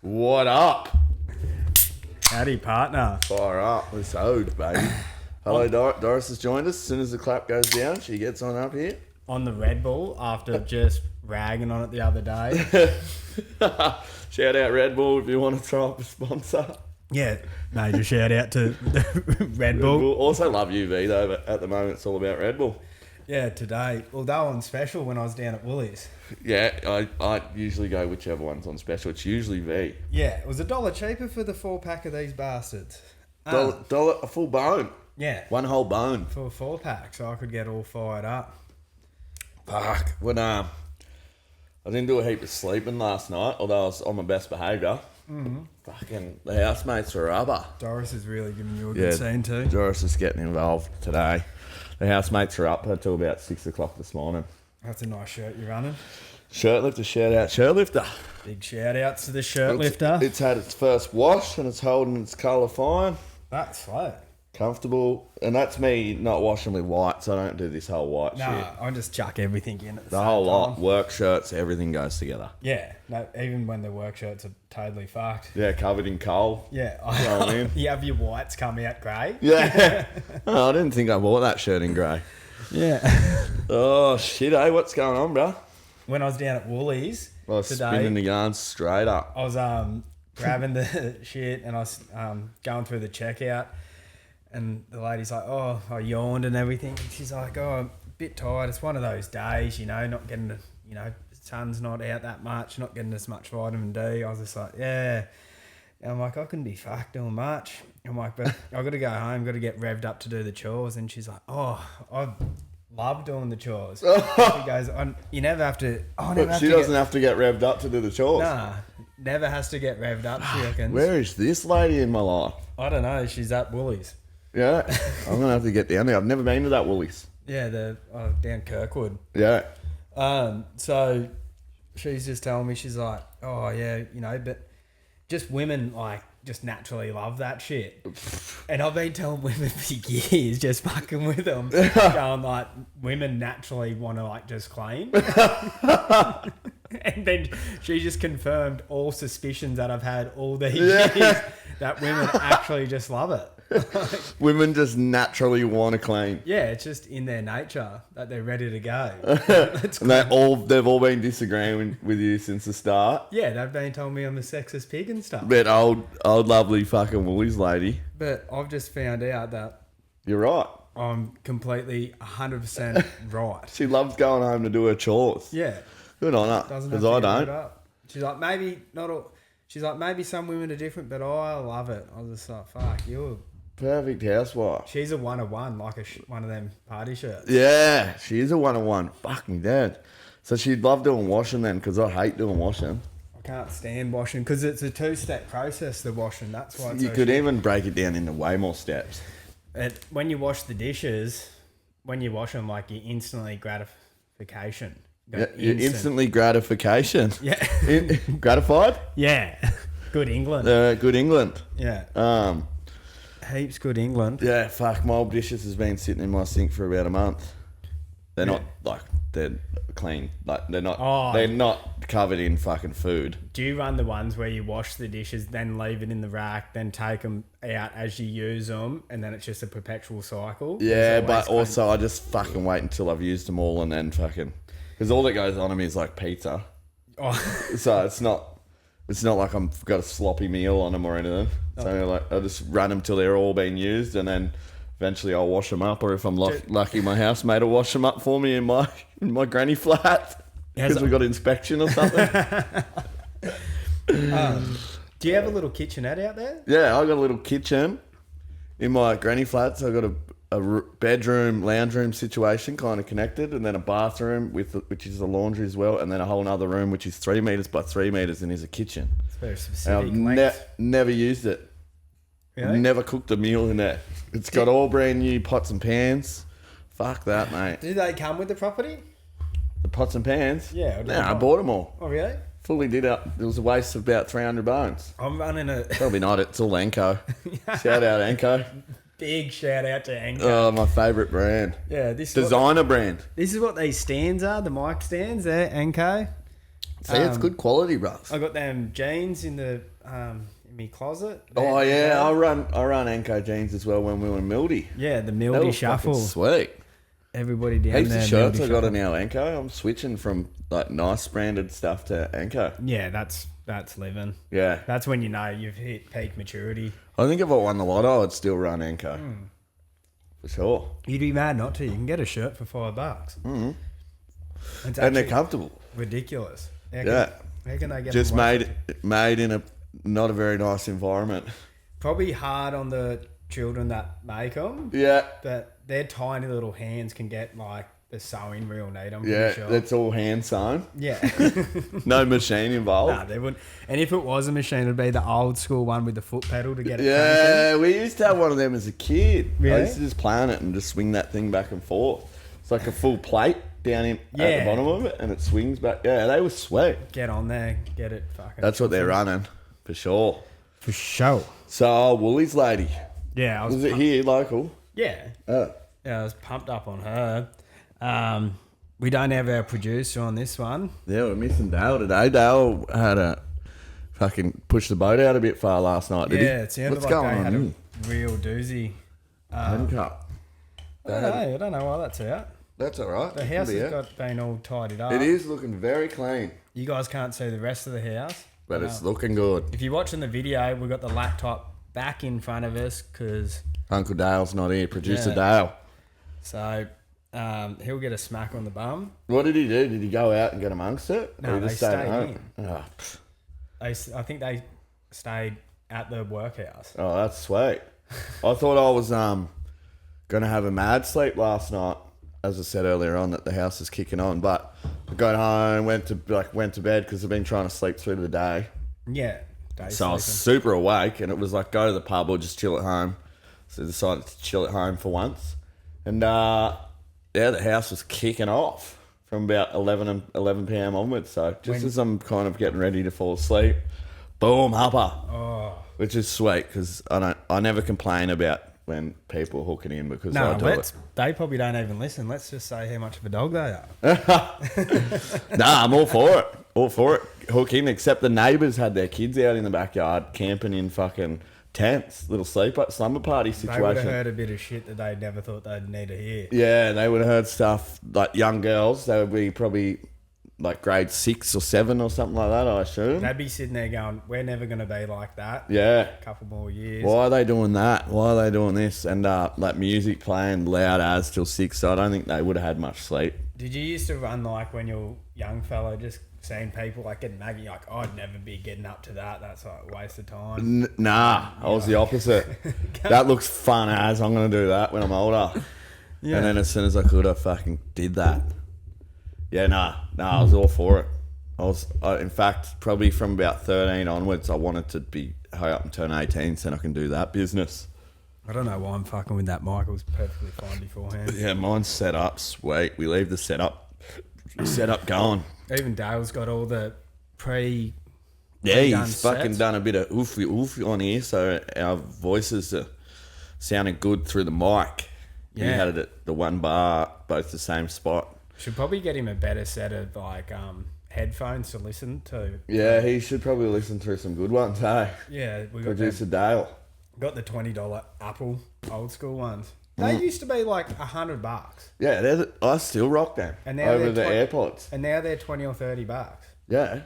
What up? Howdy, partner. Fire up. It's owed, baby. Hello, Doris has joined us. As soon as the clap goes down, she gets on up here. On the Red Bull after just ragging on it the other day. Shout out Red Bull if you want to throw up a sponsor. Yeah, major shout out to the Red Bull. Also love UV though, but at the moment it's all about Red Bull. Yeah, today. Well, they were on special when I was down at Woolies. Yeah, I usually go whichever one's on special. It's usually V. Yeah, it was $1 cheaper for the 4-pack of these bastards. Dollar a full bone. Yeah. One whole bone. For a 4-pack, so I could get all fired up. Fuck. When I didn't do a heap of sleeping last night, although I was on my best behaviour. Fucking the housemates were rubber. Doris is really giving you a good scene too. Doris is getting involved today. The housemates are up until about 6 o'clock this morning. That's a nice shirt you're running. Shirt lifter, shout out shirt lifter. Big shout outs to the shirt lifter. It's had its first wash and it's holding its colour fine. That's right. Comfortable. And that's me not washing with white, so I don't do this whole white shit. I just chuck everything in at the The same whole lot. time. Work shirts, everything goes together. Yeah, no, even when the work shirts are totally fucked. Yeah, covered in coal. Yeah, know what I mean? you have your whites come out grey. Yeah. Oh, I didn't think I bought that shirt in grey. Yeah. Oh, shit, eh? What's going on, bro? When I was down at Woolies I was today, spinning the yarn straight up. I was grabbing the shit and I was going through the checkout, and the lady's like, "Oh, I yawned and everything." She's like, "Oh, I'm a bit tired. It's one of those days, not getting the, the sun's not out that much, not getting as much vitamin D." I was just like, "Yeah." And I'm like, "I couldn't be fucked doing much." I'm like, "But I got to go home, got to get revved up to do the chores." And she's like, "Oh, I love doing the chores." She goes, "You never have to." She doesn't have to get revved up to do the chores. Nah, never has to get revved up. She reckons. Where is this lady in my life? I don't know. She's at Woolies. Yeah, I'm gonna have to get down there. I've never been to that Woolies. Yeah, down Kirkwood. Yeah. So she's just telling me, she's like, "Oh yeah, but just women just naturally love that shit." And I've been telling women for years, just fucking with them, going like, women naturally want to just clean. And then she just confirmed all suspicions that I've had all these years, that women actually just love it. Women just naturally want to clean. Yeah, it's just in their nature that they're ready to go. And they've all been disagreeing with you since the start. Yeah, they've been telling me I'm a sexist pig and stuff. But old lovely fucking Woolies lady. But I've just found out that You're right. I'm completely 100% right. She loves going home to do her chores. Yeah. Good on her. Doesn't Because have to I get rid don't. up. She's like, maybe not all. She's like, maybe some women are different, but I love it. I was just like, fuck, you're. Perfect housewife. She's a 101, like one of them party shirts. Yeah, she is a 101. Fuck me, dad. So she'd love doing washing then, because I hate doing washing. I can't stand washing because it's a 2-step process, the washing. That's why it's You so could shit. even break it down into way more steps. When you wash the dishes, when you wash them, you instantly gratification. Yeah, instantly gratification. Yeah. Gratified? Yeah. Good England. Good England. Yeah. Heaps good England. Yeah, fuck, my old dishes has been sitting in my sink for about a month. They're not, they're clean. They're not covered in fucking food. Do you run the ones where you wash the dishes, then leave it in the rack, then take them out as you use them, and then it's just a perpetual cycle? Yeah, but also I just fucking wait until I've used them all and then fucking... Because all that goes on them is pizza. Oh. So it's not like I've got a sloppy meal on them or anything. So I just run them till they're all being used, and then eventually I'll wash them up. Or if I'm lucky, my housemate will wash them up for me in my granny flat because we got inspection or something. Do you have a little kitchenette out there? Yeah, I got a little kitchen in my granny flat. So I got a bedroom, lounge room situation kind of connected, and then a bathroom which is a laundry as well, and then a whole other room which is 3 meters by 3 meters and is a kitchen. It's very specific. And I've never used it. Really? Never cooked a meal in there. It's got all brand new pots and pans. Fuck that, mate. Do they come with the property? The pots and pans? Yeah. I bought them all. Oh, really? Fully did up. It was a waste of about 300 bones. I'm running a Probably not. It's all Anko. Shout out Anko. big shout out to Anko. Oh, my favourite brand. Yeah, this Designer brand. This is what these stands are, the mic stands there, Anko. See, it's good quality, bruv. I got them jeans in the in my closet. Oh yeah, I run Anko jeans as well when we were in Mildy. Yeah, the That Mildy was Shuffle. fucking sweet. Everybody down Heaps there. of shirts Mildy I got Shuffle. in now Anko. I'm switching from like nice branded stuff to Anko. Yeah, that's living. Yeah. That's when you know you've hit peak maturity. I think if I won the lotto, I'd still run Anko. For sure. You'd be mad not to. You can get a shirt for $5. Mm-hmm. It's And they're actually comfortable. ridiculous. How can they get Just them made in a not a very nice environment. Probably hard on the children that make them. Yeah. But their tiny little hands can get like the sewing real neat. I'm Yeah, pretty sure. that's all hand sewn. Yeah. No machine involved. Nah, they wouldn't. And if it was a machine, it'd be the old school one with the foot pedal to get it. Yeah, we used to have one of them as a kid. I Really? used to just play on it and just swing that thing back and forth. It's like a full plate down at Yeah. the bottom of it, and it swings back. Yeah, they were sweet. Get on there, get it fucking. That's what they're running, for sure. for sure. So, Woolies lady. Yeah, I was. Was it here, local? Yeah, Oh. yeah, I was pumped up on her. We don't have our producer on this one. Yeah, we're missing Dale today. Dale had a fucking push the boat out a bit far last night, did he? Yeah, it sounded What's like going they on had here? a real doozy. Handcuff. I don't know why that's out. That's all right. The house has been all tidied up. It is looking very clean, You guys can't see the rest of the house. but it's looking good. If you're watching the video, we've got the laptop back in front of us because Uncle Dale's not here. Producer Yeah. Dale. so he'll get a smack on the bum. What did he do? Did he go out and get amongst it? No, Or he they just stayed at stayed home? Oh, I think they stayed at the workhouse. oh, that's sweet. I thought I was gonna have a mad sleep last night, as I said earlier on that the house is kicking on. But I got home, went to bed because I've been trying to sleep through the day. Yeah. So I was super awake, and it was like go to the pub or just chill at home. So I decided to chill at home for once, and yeah, the house was kicking off from about 11 p.m. onwards. So just as I'm kind of getting ready to fall asleep, boom, hopper, which is sweet because I never complain about when people are hooking in because I No, do it. they probably don't even listen. Let's just say how much of a dog they are. Nah, I'm all for it. All for it. Hook in, except the neighbours had their kids out in the backyard camping in fucking tents, little slumber party They would have situation. heard a bit of shit that they never thought they'd need to hear. Yeah, they would have heard stuff like young girls. They would be probably like grade 6 or 7 or something like that, I assume. They'd be sitting there going, "We're never going to be like that." Yeah. A couple more years. Why are they doing that? Why are they doing this? And like music playing loud as till 6, so I don't think they would have had much sleep. Did you used to run like when you're a young fella, just seeing people like getting maggy? You're like, I'd never be getting up to that. That's like a waste of time. Nah, I was the opposite. That looks fun as I'm going to do that when I'm older. Yeah. And then as soon as I could, I fucking did that. Yeah, nah, I was all for it. In fact, probably from about 13 onwards, I wanted to be high up and turn 18 so I can do that business. I don't know why I'm fucking with that. Michael's perfectly fine beforehand. Yeah, mine's set up. Sweet. We leave the setup going. Even Dale's got all the pre. Yeah, pre-done he's fucking sets. done a bit of oof on here, so our voices are sounding good through the mic. Yeah. He Yeah. had it at the one bar, both the same spot. Should probably get him a better set of like headphones to listen to. Yeah, he should probably listen through some good ones, hey? Yeah, we got Producer Dale. got the $20 Apple old school ones. They used to be like $100, Yeah, I still rock them And now over the they're AirPods. and now they're $20 or $30. Yeah,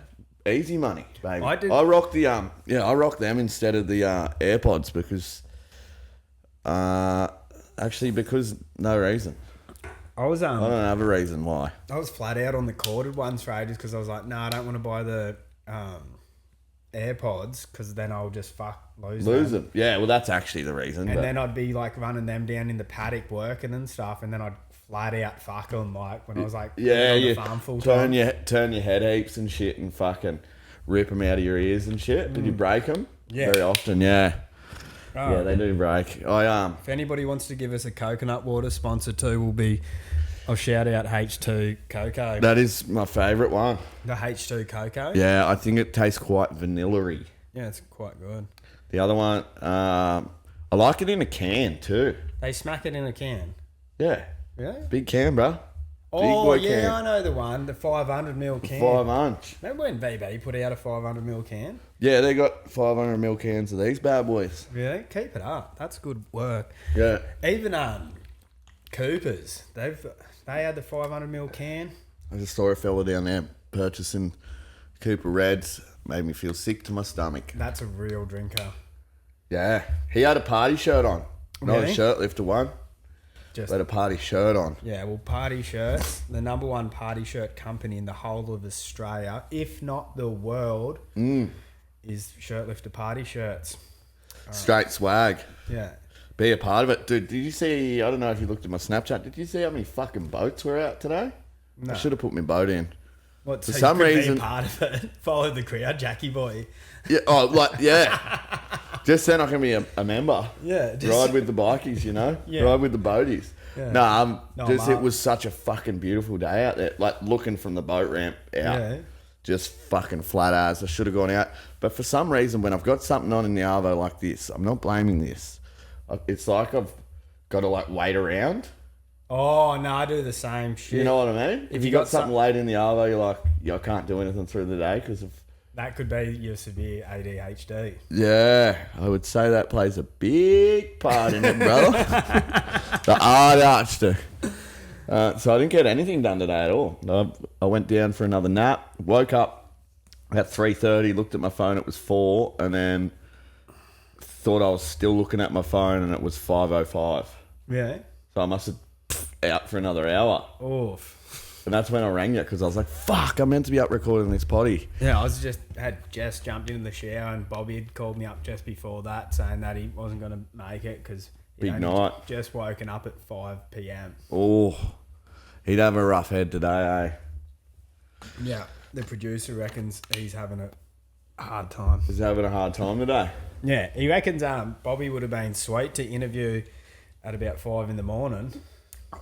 easy money, baby. I I rock the I rock them instead of the AirPods because because no reason. I was I don't have a reason why. I was flat out on the corded ones for ages because I was like, no, I don't want to buy the AirPods because then I'll just lose them. Yeah, well, that's actually the reason. And but- then I'd be like running them down in the paddock working and stuff, and then I'd flat out fuck them like when I was like yeah, on the you farm full turn time. turn your head heaps and shit and fucking rip them out of your ears and shit. Did you break them? Yeah. Very often, yeah. Oh. Yeah, they do break. If anybody wants to give us a coconut water sponsor too, I'll shout out H2 Cocoa. That is my favourite one. The H2 Cocoa. Yeah, I think it tastes quite vanilla-y. Yeah, it's quite good. The other one, I like it in a can too. They smack it in a can. Yeah, Yeah. big can, bro. Oh, boy yeah, can. I know the one. The 500ml can. 500. Remember when VB put out a 500ml can? Yeah, they got 500ml cans of these bad boys. Really? Keep it up. That's good work. Yeah. Even Coopers, they had the 500ml can. I just saw a fella down there purchasing Cooper Reds. Made me feel sick to my stomach. That's a real drinker. Yeah. He had a party shirt on. Not Really? a shirt lifter one. Just Had a party shirt on. yeah, well, Party Shirts, the number one party shirt company in the whole of Australia, if not the world, is Shirtlifter Party Shirts. Straight swag. Yeah. Be a part of it. Dude, did you see, I don't know if you looked at my Snapchat, did you see how many fucking boats were out today? No. I should have put my boat in. What, For so some you could reason- be a part of it. Follow the crowd, Jackie boy. Yeah, oh, like, yeah. Just then I can be a member. Yeah, just- Ride with the bikies, you know? Yeah. Ride with the boaties. Yeah. No, No, just Mark. it was such a fucking beautiful day out there. Like, looking from the boat ramp out. Yeah. Just fucking flat as. I should have gone out. But for some reason, when I've got something on in the Arvo like this, I'm not blaming this. It's like I've got to, like, wait around. Oh, no, I do the same shit. You know what I mean? If you got something some- late in the Arvo, you're like, yeah, I can't do anything through the day because of... That could be your severe ADHD. Yeah, I would say that plays a big part in it, brother. The ADHD. So I didn't get anything done today at all. I went down for another nap, woke up at 3:30, looked at my phone, it was 4, and then thought I was still looking at my phone and it was 5:05. Yeah. So I must have out for another hour. Oof. And that's when I rang you because I was like, fuck, I'm meant to be up recording this potty. Yeah, had Jess jumped in the shower and Bobby had called me up just before that saying that he wasn't going to make it because Big night. Just woken up at 5 p.m. Oh, he'd have a rough head today, eh? Yeah, the producer reckons he's having a hard time. He's having a hard time today. Yeah, he reckons Bobby would have been sweet to interview at about 5 in the morning.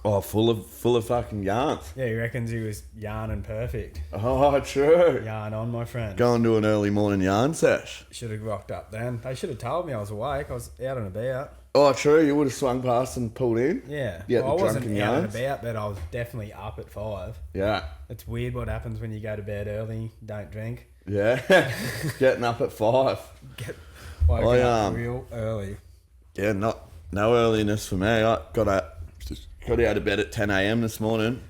Oh, full of fucking yarns. Yeah, he reckons he was yarning perfect. Oh, true. Yarn on, my friend. Going to an early morning yarn sesh. Should have rocked up then. They should have told me I was awake. I was out and about. Oh, true. You would have swung past and pulled in. Yeah. Yeah, Well, the I wasn't drunken out and yarns. about, but I was definitely up at 5. Yeah. It's weird what happens when you go to bed early, don't drink. Yeah. Getting up at 5. Get woken up am. real early. Yeah, no earliness for me. I got out of bed at 10 a.m. this morning.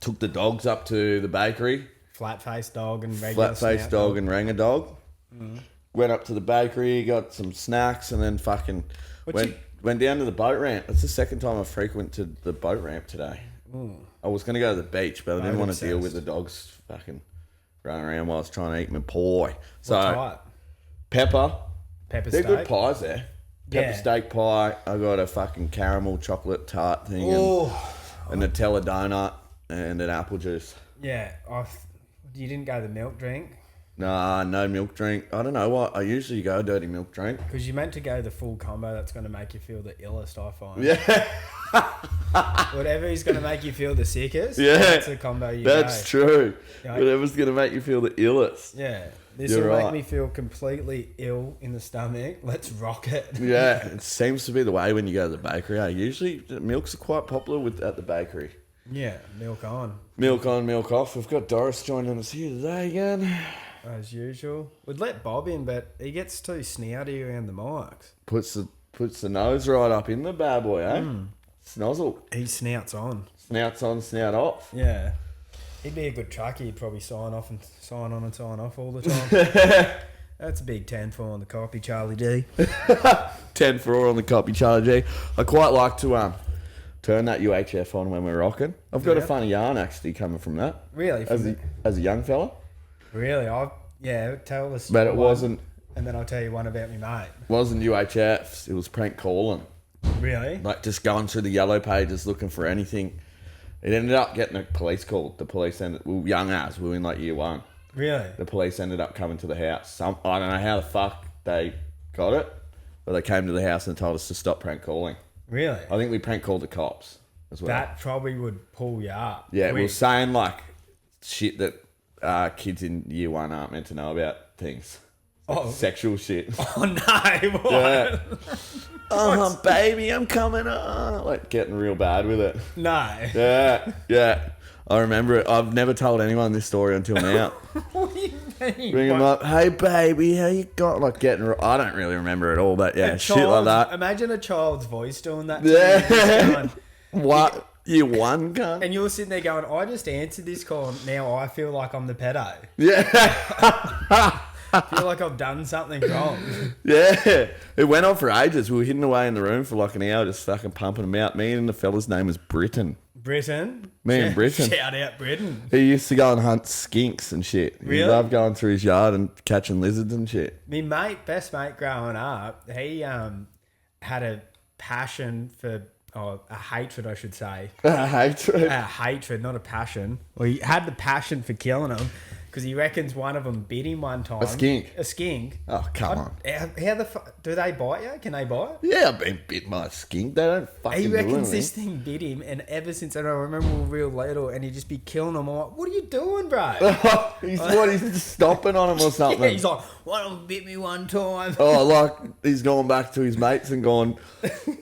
Took the dogs up to the bakery. Flat-faced dog and regular Flat-faced snout dog and rang a dog. Went up to the bakery, got some snacks, and then fucking went down to the boat ramp. It's the second time I frequented the boat ramp today. I was going to go to the beach, but I didn't Boat want to deal with obsessed. the dogs fucking running around while I was trying to eat my pie. So, What type? pepper. Pepper They're steak. good pies there. Pepper Yeah. steak pie. I got a fucking caramel chocolate tart thing Oh, and a Nutella donut and an apple juice. yeah. You didn't go the milk drink? Nah, no milk drink. I don't know what. I usually go dirty milk drink. Because you meant to go the full combo that's going to make you feel the illest, I find. Yeah, Whatever is going to make you feel the sickest, Yeah. that's the combo you that's go. true. Yeah. Whatever's going to make you feel the illest. Yeah. This You're will right. make me feel completely ill in the stomach. Let's rock it. Yeah, it seems to be the way when you go to the bakery. Usually milks are quite popular at the bakery. Yeah, milk on. Milk on, milk off. We've got Doris joining us here today again. As usual. We'd let Bob in, but he gets too snouty around the mics. Puts the nose right up in the bad boy, eh? Snozzle. He snouts on. Snouts on, snout off. Yeah. He'd be a good trucker. He'd probably sign off and sign on and sign off all the time. That's a big 10 for on the copy, Charlie D. 10 for all on the copy, Charlie G. I quite like to turn that UHF on when we're rocking. I've got a Yeah. funny yarn actually coming from that. Really? As a young fella. Really? Tell us. But it one, wasn't And then I'll tell you one about me mate. UHFs. It was prank calling. Really? Like just going through the yellow pages looking for anything. It ended up getting a police call. The police we were young as. We were in like year 1. Really? The police ended up coming to the house. I don't know how the fuck they got it, but they came to the house and told us to stop prank calling. Really? I think we prank called the cops as well. That probably would pull you up. Yeah, we We- were saying like shit that kids in year 1 aren't meant to know about things. sexual shit. Oh no! What? Yeah. Baby, I'm coming on. Like getting real bad with it. No. Yeah. I remember it. I've never told anyone this story until now. What do you mean? Ring them up. Hey, baby, how you got? Like getting. I don't really remember it all, but yeah, shit like that. Imagine a child's voice doing that. Yeah. What? You won, cunt? And you're sitting there going, I just answered this call. Now I feel like I'm the pedo. Yeah. I feel like I've done something wrong. Yeah. It went on for ages. We were hidden away in the room for like an hour just fucking pumping them out. Me and the fella's name was Britain. Britain? Me and Britain. Shout out Britain. He used to go and hunt skinks and shit. He Really? loved going through his yard and catching lizards and shit. Me best mate growing up, he had a passion for, a hatred, I should say. Hatred. A hatred, not a passion. Well, he had the passion for killing them because he reckons one of them bit him one time. A skink? A skink. Oh, come on. How do they bite you? Can they bite? Yeah, I've been bit by a skink. They don't fucking He do reckons anything. this thing bit him, and ever since then, I remember we were real little, and he'd just be killing them. I'm like, what are you doing, bro? He's just stomping on him or something. Yeah, he's like, one of them bit me one time. Oh, like he's going back to his mates and going,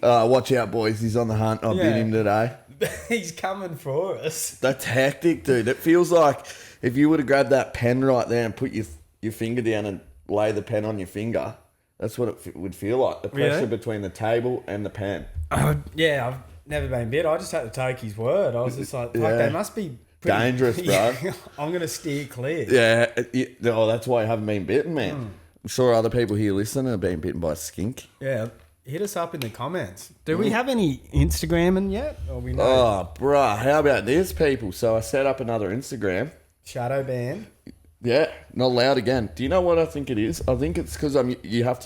watch out, boys. He's on the hunt. I bit Yeah. him today. He's coming for us. That's hectic, dude. It feels like if you would have grabbed that pen right there and put your finger down and lay the pen on your finger, that's what it would feel like. The pressure Really? between the table and the pen. Yeah, I've never been bit. I just had to take his word. I was just like, fuck, Yeah. they must be pretty Dangerous, bro. Yeah, I'm going to steer clear. Yeah. Oh, that's why you haven't been bitten, man. I'm sure other people here listening have been bitten by a skink. Yeah. Hit us up in the comments. Do we have any Instagramming yet? Or we know Oh, bruh. How about this, people? So I set up another Instagram. shadow ban? Yeah, not allowed again. Do you know what I think it is? I think it's because you have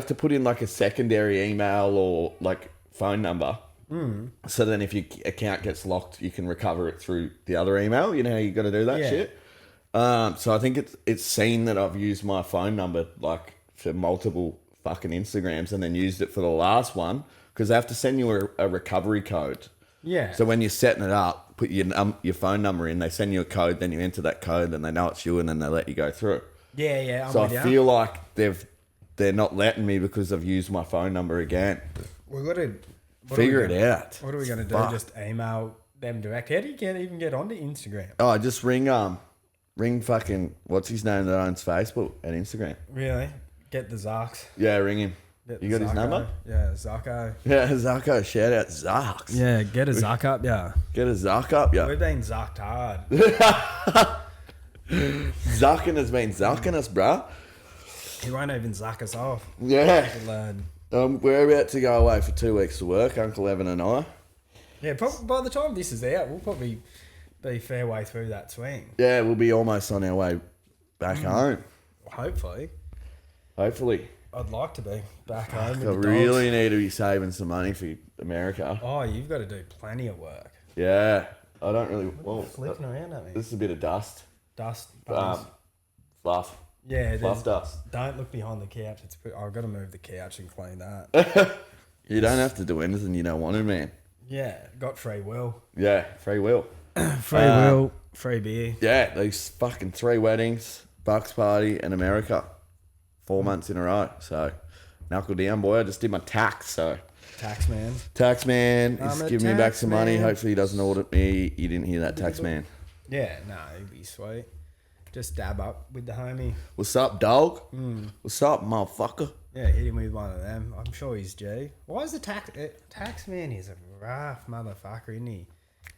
to put in like a secondary email or like phone number. So then if your account gets locked, you can recover it through the other email. You know how you got to do that Yeah. shit? So I think it's seen that I've used my phone number like for multiple fucking Instagrams and then used it for the last one because they have to send you a recovery code. Yeah. So when you're setting it up, put your phone number in, they send you a code, then you enter that code, and they know it's you, and then they let you go through. yeah, I'm So I with you. feel like they're not letting me because I've used my phone number again. We've got to Figure it out. What are we going to do? Fuck. Just email them direct? How do you even get onto Instagram? Oh, just ring fucking what's his name that owns Facebook and Instagram. Really? Get the Zarks. Yeah, ring him. Get You the got his Zarko. number? Yeah, Zarko. Yeah, Zarko. Shout out Zarks. Yeah, get a Zark up, yeah. Get a Zark up, yeah. We've been Zarked hard. Zarkin has been Zarking us, bruh. He won't even Zark us off. Yeah. The lad. We're about to go away for 2 weeks to work, Uncle Evan and I. Yeah, by the time this is out, we'll probably be fair way through that swing. Yeah, we'll be almost on our way back home. Hopefully. Hopefully. I'd like to be back home. I with the dogs. really need to be saving some money for America. Oh, you've got to do plenty of work. Yeah. I don't really... Well, Flicking around at me. this is a bit of dust. Dust. Fluff. yeah, Fluff there's, dust. don't look behind the couch. I've got to move the couch and clean that. You don't have to do anything you don't want to, man. Yeah, got free will. Yeah, free will. Free will, free beer. Yeah, these fucking 3 weddings, Bucks party, and America. 4 months in a row. So, knuckle down, boy. I just did my tax, so... Tax man. Tax man is I'm a giving me back tax some money. man. Hopefully he doesn't audit me. You didn't hear that, tax man. Yeah, no, it'd be sweet. Just dab up with the homie. What's up, dog? What's up, motherfucker? Yeah, hit him with one of them. I'm sure he's G. Why is the tax man? He's a rough motherfucker, isn't he?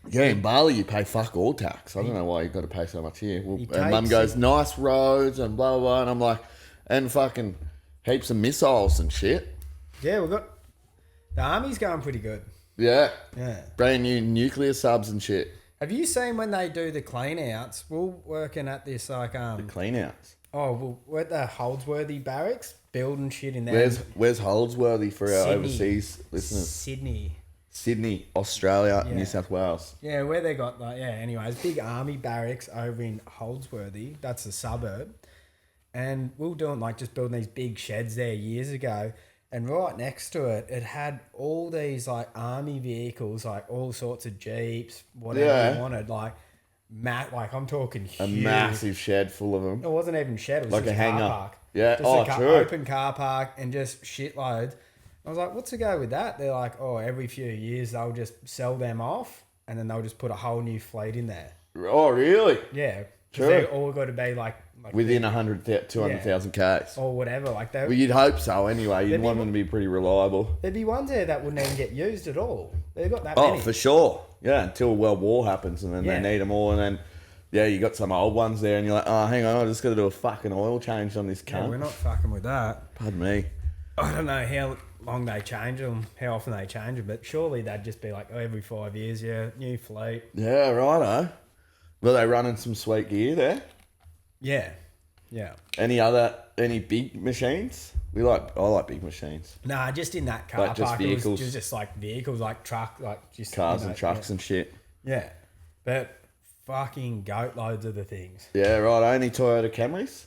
Yeah, in Bali you pay fuck all tax. I don't know why you got to pay so much here. Well, He and mum takes goes, nice roads and blah, blah, blah. And I'm like, and fucking heaps of missiles and shit. Yeah, we've got the army's going pretty good. Yeah. Yeah. Brand new nuclear subs and shit. Have you seen when they do the clean outs? We're working at this like Clean outs. we're at the Holdsworthy barracks building shit in there. Where's Holdsworthy for our Sydney. overseas listeners? Sydney. Sydney, Australia, Yeah. New South Wales. Yeah, where they got like anyways, big army barracks over in Holdsworthy. That's a suburb. And we were doing like just building these big sheds there years ago. And right next to it, it had all these like army vehicles, like all sorts of Jeeps, whatever Yeah. you wanted, like like I'm talking A huge. massive shed full of them. It wasn't even shed. It was Like just a car hangar. park. Yeah. Just True. open car park and just shitloads. I was like, what's the go with that? They're like, oh, every few years they'll just sell them off and then they'll just put a whole new fleet in there. Oh, really? Yeah. True. They all got to be like Within 200,000 Ks. or whatever. Like that. Well, you'd hope so anyway. You'd There'd want be- them to be pretty reliable. There'd be ones there that wouldn't even get used at all. They've got that Oh, many. for sure. Yeah, until World War happens and then Yeah. they need them all. And then, yeah, you got some old ones there and you're like, oh, hang on, I just got to do a fucking oil change on this Yeah, cunt. we're not fucking with that. Pardon me. I don't know how long they change them, how often they change them, but surely they'd just be like, oh, every 5 years, yeah, new fleet. Yeah, righto. Were they running some sweet gear there? Yeah. Yeah. Any big machines? I like big machines. Nah, just in that car Like just park, vehicles. it was just like vehicles, like truck, like just Cars you know, and trucks and shit. Yeah. But fucking goat loads of the things. Yeah, right. Only Toyota Camrys?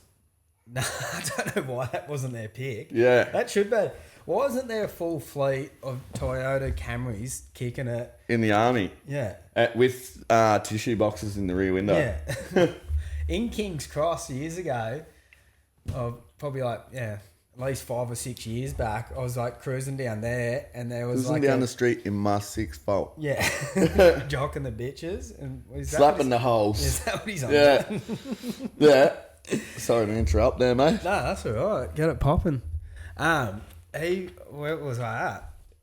No, I don't know why that wasn't their pick. Yeah. That should be. Why isn't there a full fleet of Toyota Camrys kicking it? In the army. Yeah. With tissue boxes in the rear window. Yeah. In King's Cross years ago, probably like, yeah, at least 5 or 6 years back, I was like cruising down there and there was Cruising like down the street in my 6 Volt. yeah, jocking the bitches and is that Slapping the what holes. he's- is that what he's on? Yeah. Yeah. Sorry to interrupt there, mate. No, that's all right. Get it popping. Where was I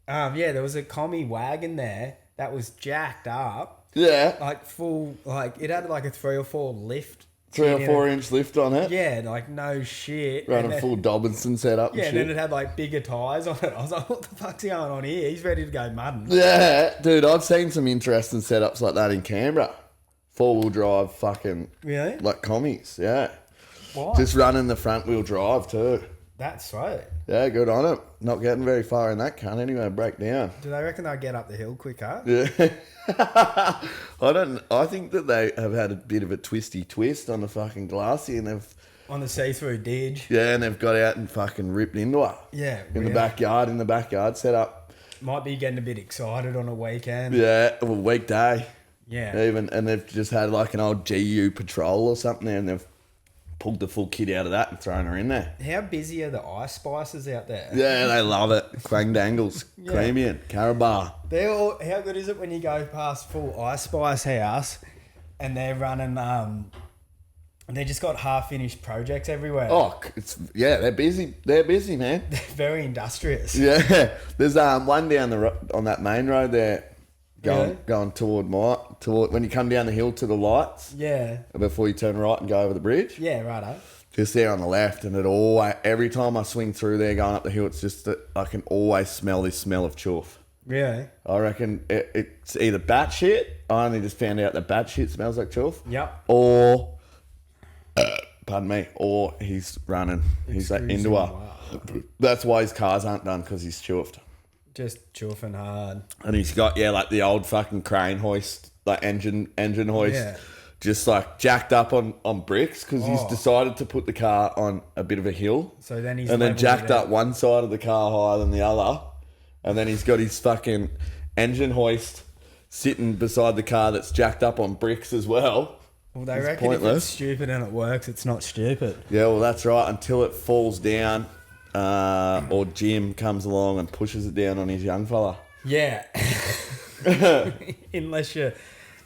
at? Yeah, there was a commie wagon there that was jacked up, Yeah. like full, like it had like a 3 or 4 lift. 3 or in 4 it. inch lift on it. Yeah, like no shit. Running And then- full Dobinson setup Yeah, and and then shit. it had like bigger tyres on it. I was like, what the fuck's going on here? He's ready to go mudding. Yeah, dude, I've seen some interesting setups like that in Canberra. 4-wheel drive fucking, Really? like commies, yeah. Why? Just running the front wheel drive too. That's sweet. Yeah, good on it. Not getting very far in that cunt anyway, break down. Do they reckon they'll get up the hill quicker? Yeah. I think that they have had a bit of a twisty twist on the fucking glassy and they've, On the see-through ditch? yeah, and they've got out and fucking ripped into her. Yeah. In really. the backyard set up. Might be getting a bit excited on a weekend. Yeah, well, weekday. Yeah. Even, and they've just had like an old GU patrol or something there and they've pulled the full kit out of that and thrown her in there. How busy are the ice spices out there? Yeah, they love it. Quang Dangles, Yeah. Cremian, Carabar. They're all, how good is it when you go past full ice spice house and they're running and they just got half finished projects everywhere. Oh, they're busy. They're busy, man. They're very industrious. Yeah, there's one down on that main road there, Really? going toward when you come down the hill to the lights Yeah. before you turn right and go over the bridge. Yeah, righto. Just there on the left, and every time I swing through there going up the hill, it's just that I can always smell this smell of chuff. Really? I reckon it's either bat shit. I only just found out that bat shit smells like chuff. Yep. Or, pardon me, or he's running. He's like Excuse into me, her. wow. That's why his cars aren't done, because he's chuffed. Just chuffing hard. And he's got, like the old fucking crane hoist, like engine hoist, Yeah. just like jacked up on bricks because he's Oh. decided to put the car on a bit of a hill. So then he's And then leveled jacked it out. up one side of the car higher than the other. And then he's got his fucking engine hoist sitting beside the car that's jacked up on bricks as well. Well, they It's reckon if pointless. it's stupid and it works, it's not stupid. Yeah, well, that's right. Until it falls down or Jim comes along and pushes it down on his young fella. Yeah. Unless you're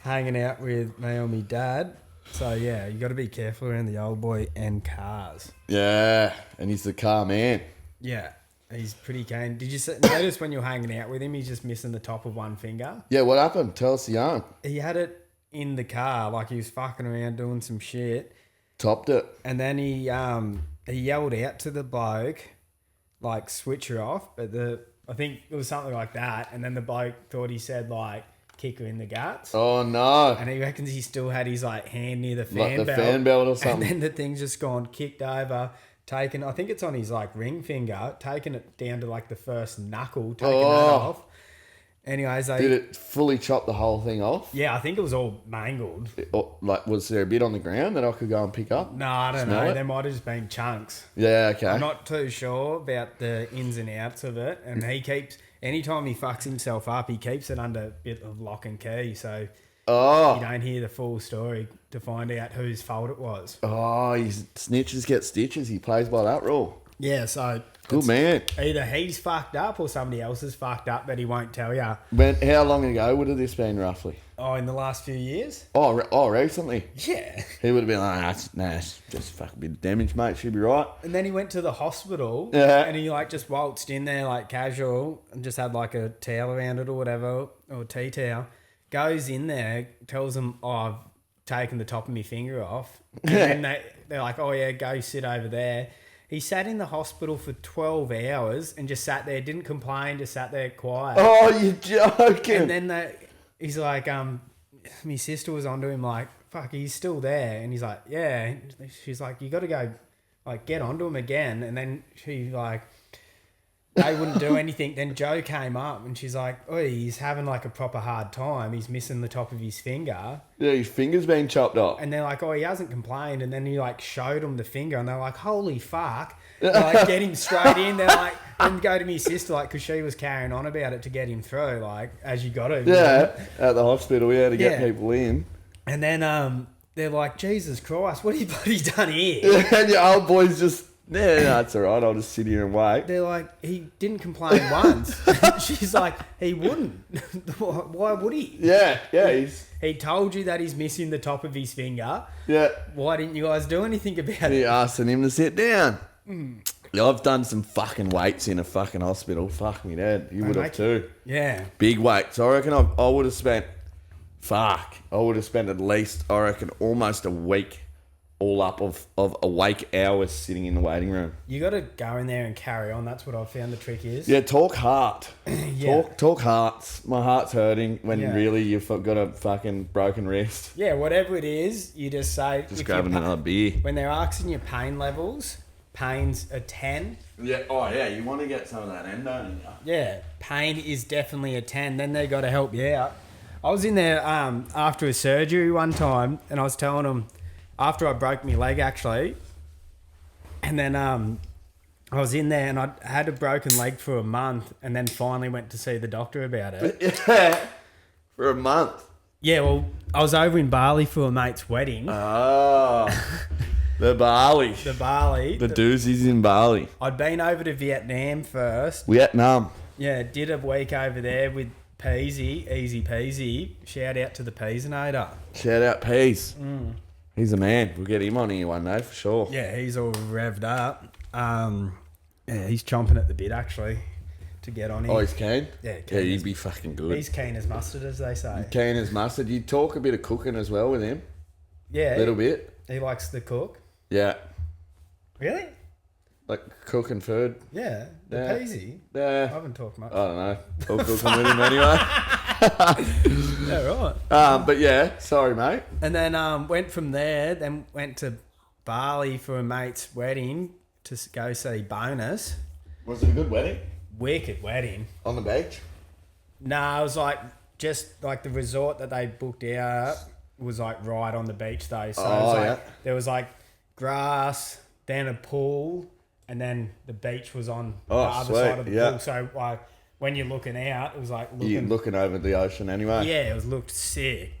hanging out with Naomi dad. So, yeah, you got to be careful around the old boy and cars. Yeah, and he's the car man. Yeah. He's pretty keen. Did you notice when you're hanging out with him, he's just missing the top of one finger? Yeah, what happened? Tell us the yarn. He had it in the car, like he was fucking around doing some shit. Topped it. And then he yelled out to the bloke, like, switch her off. But I think it was something like that. And then the bloke thought he said, like, kick her in the guts. Oh, no. And he reckons he still had his, like, hand near the fan Like the belt. fan belt or And something. then the thing's just gone, kicked over, taken, I think it's on his, like, ring finger, taken it down to, like, the first knuckle, taken that off. Anyways, Did it fully chop the whole thing off? yeah, I think it was all mangled. Like, was there a bit on the ground that I could go and pick up? No, I don't Smell know. it? There might have just been chunks. Yeah, okay. I'm not too sure about the ins and outs of it. And he keeps, anytime he fucks himself up, he keeps it under a bit of lock and key. So Oh. don't hear the full story to find out whose fault it was. Oh, he's snitches get stitches. He plays by that rule. Yeah, so Good man. either he's fucked up or somebody else is fucked up, but he won't tell you. How long ago would have this been roughly? Oh, in the last few years? Oh, recently. Yeah. He would have been like, it's just a fucking bit of damage, mate. She'll be right. And then he went to the hospital Yeah. and he like just waltzed in there like casual and just had like a towel around it or whatever, or a tea towel. Goes in there, tells them, oh, I've taken the top of my finger off. And then they're like, oh yeah, go sit over there. He sat in the hospital for 12 hours and just sat there, didn't complain, just sat there quiet. Oh, you're joking. And then he's like, my sister was onto him like, fuck, he's still there. And he's like, yeah. She's like, you got to go, like, get onto him again. And then she like, they wouldn't do anything. Then Joe came up and she's like, oh, he's having like a proper hard time. He's missing the top of his finger. Yeah, his finger's been chopped off. And they're like, oh, he hasn't complained. And then he like showed him the finger and they're like, holy fuck. They like get him straight in. They're like, and go to my sister, like, because she was carrying on about it to get him through, like, as you got to. Yeah, at the hospital, yeah, to get people in. And then they're like, Jesus Christ, what have you bloody done here? And your old boy's just, yeah, no, it's all right. I'll just sit here and wait. They're like, he didn't complain once. She's like, he wouldn't. Why would he? Yeah, He told you that he's missing the top of his finger. Yeah. Why didn't you guys do anything about it? You're asking him to sit down. Yeah, I've done some fucking weights in a fucking hospital. Fuck me, Dad. You would have too. Yeah. Big weights. I reckon I would have spent, I would have spent at least, I reckon, almost a week all up of awake hours sitting in the waiting room. You got to go in there and carry on. That's what I've found the trick is. Yeah, talk heart. Yeah. Talk hearts. My heart's hurting when Yeah. really you've got a fucking broken wrist. Yeah, whatever it is, you just say... Just grabbing another beer. When they're asking your pain levels, pain's a 10. Yeah. Oh, yeah. You want to get some of that endo in you. Yeah, pain is definitely a 10. Then they got to help you out. I was in there after a surgery one time, and I was telling them, after I broke my leg actually, and then I was in there and I had a broken leg for a month, and then finally went to see the doctor about it. Yeah. For a month. Yeah, well, I was over in Bali for a mate's wedding. Oh. The Bali. The Bali. The doozies in Bali. I'd been over to Vietnam first. Vietnam. Yeah, did a week over there with Peasy, easy peasy. Shout out to the Peasinator. Shout out Peas. He's a man. We'll get him on here one day for sure. Yeah, he's all revved up. Yeah, he's chomping at the bit actually to get on here. Oh, he's keen? Yeah, Yeah, he'd be fucking good. He's keen as mustard, as they say. Keen as mustard. You talk a bit of cooking as well with him. Yeah. A little bit. He likes to cook. Yeah. Really? Like cooking food. Yeah. The Yeah. Peasy. I Yeah. haven't talked much. I don't know. I'll cook with him anyway. Yeah, right. But yeah, sorry, mate. And then went from there, then went to Bali for a mate's wedding to go see Bonus. Was it a good wedding? Wicked wedding. On the beach? No, it was like just like the resort that they booked out was like right on the beach though. So it was like, there was like grass, then a pool, and then the beach was on the other side of the pool. So like when you're looking out, it was like You're looking over the ocean anyway. Yeah, it looked sick.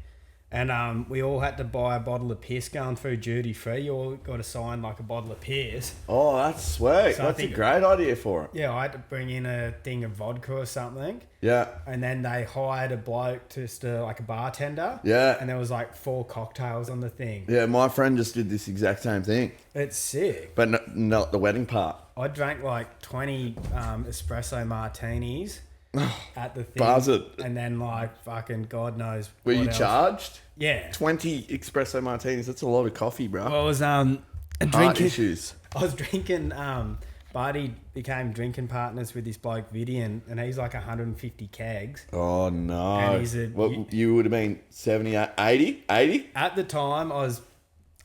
And we all had to buy a bottle of piss going through duty free. You all got to sign like a bottle of piss. Oh, that's sweet. So I That's a think- great idea for it. Yeah, I had to bring in a thing of vodka or something. Yeah. And then they hired a bloke just like a bartender. Yeah. And there was like 4 cocktails on the thing. Yeah, my friend just did this exact same thing. It's sick. But not the wedding part. I drank like 20 espresso martinis at the thing. Buzzard. And then like fucking God knows Were what you else. charged? Yeah. 20 espresso martinis. That's a lot of coffee, bro. I was Heart drinking. issues. I was drinking. Buddy became drinking partners with this bloke Vidian, and he's like 150 kegs. Oh, no. And he's you would have been 70, 80? 80? At the time, I was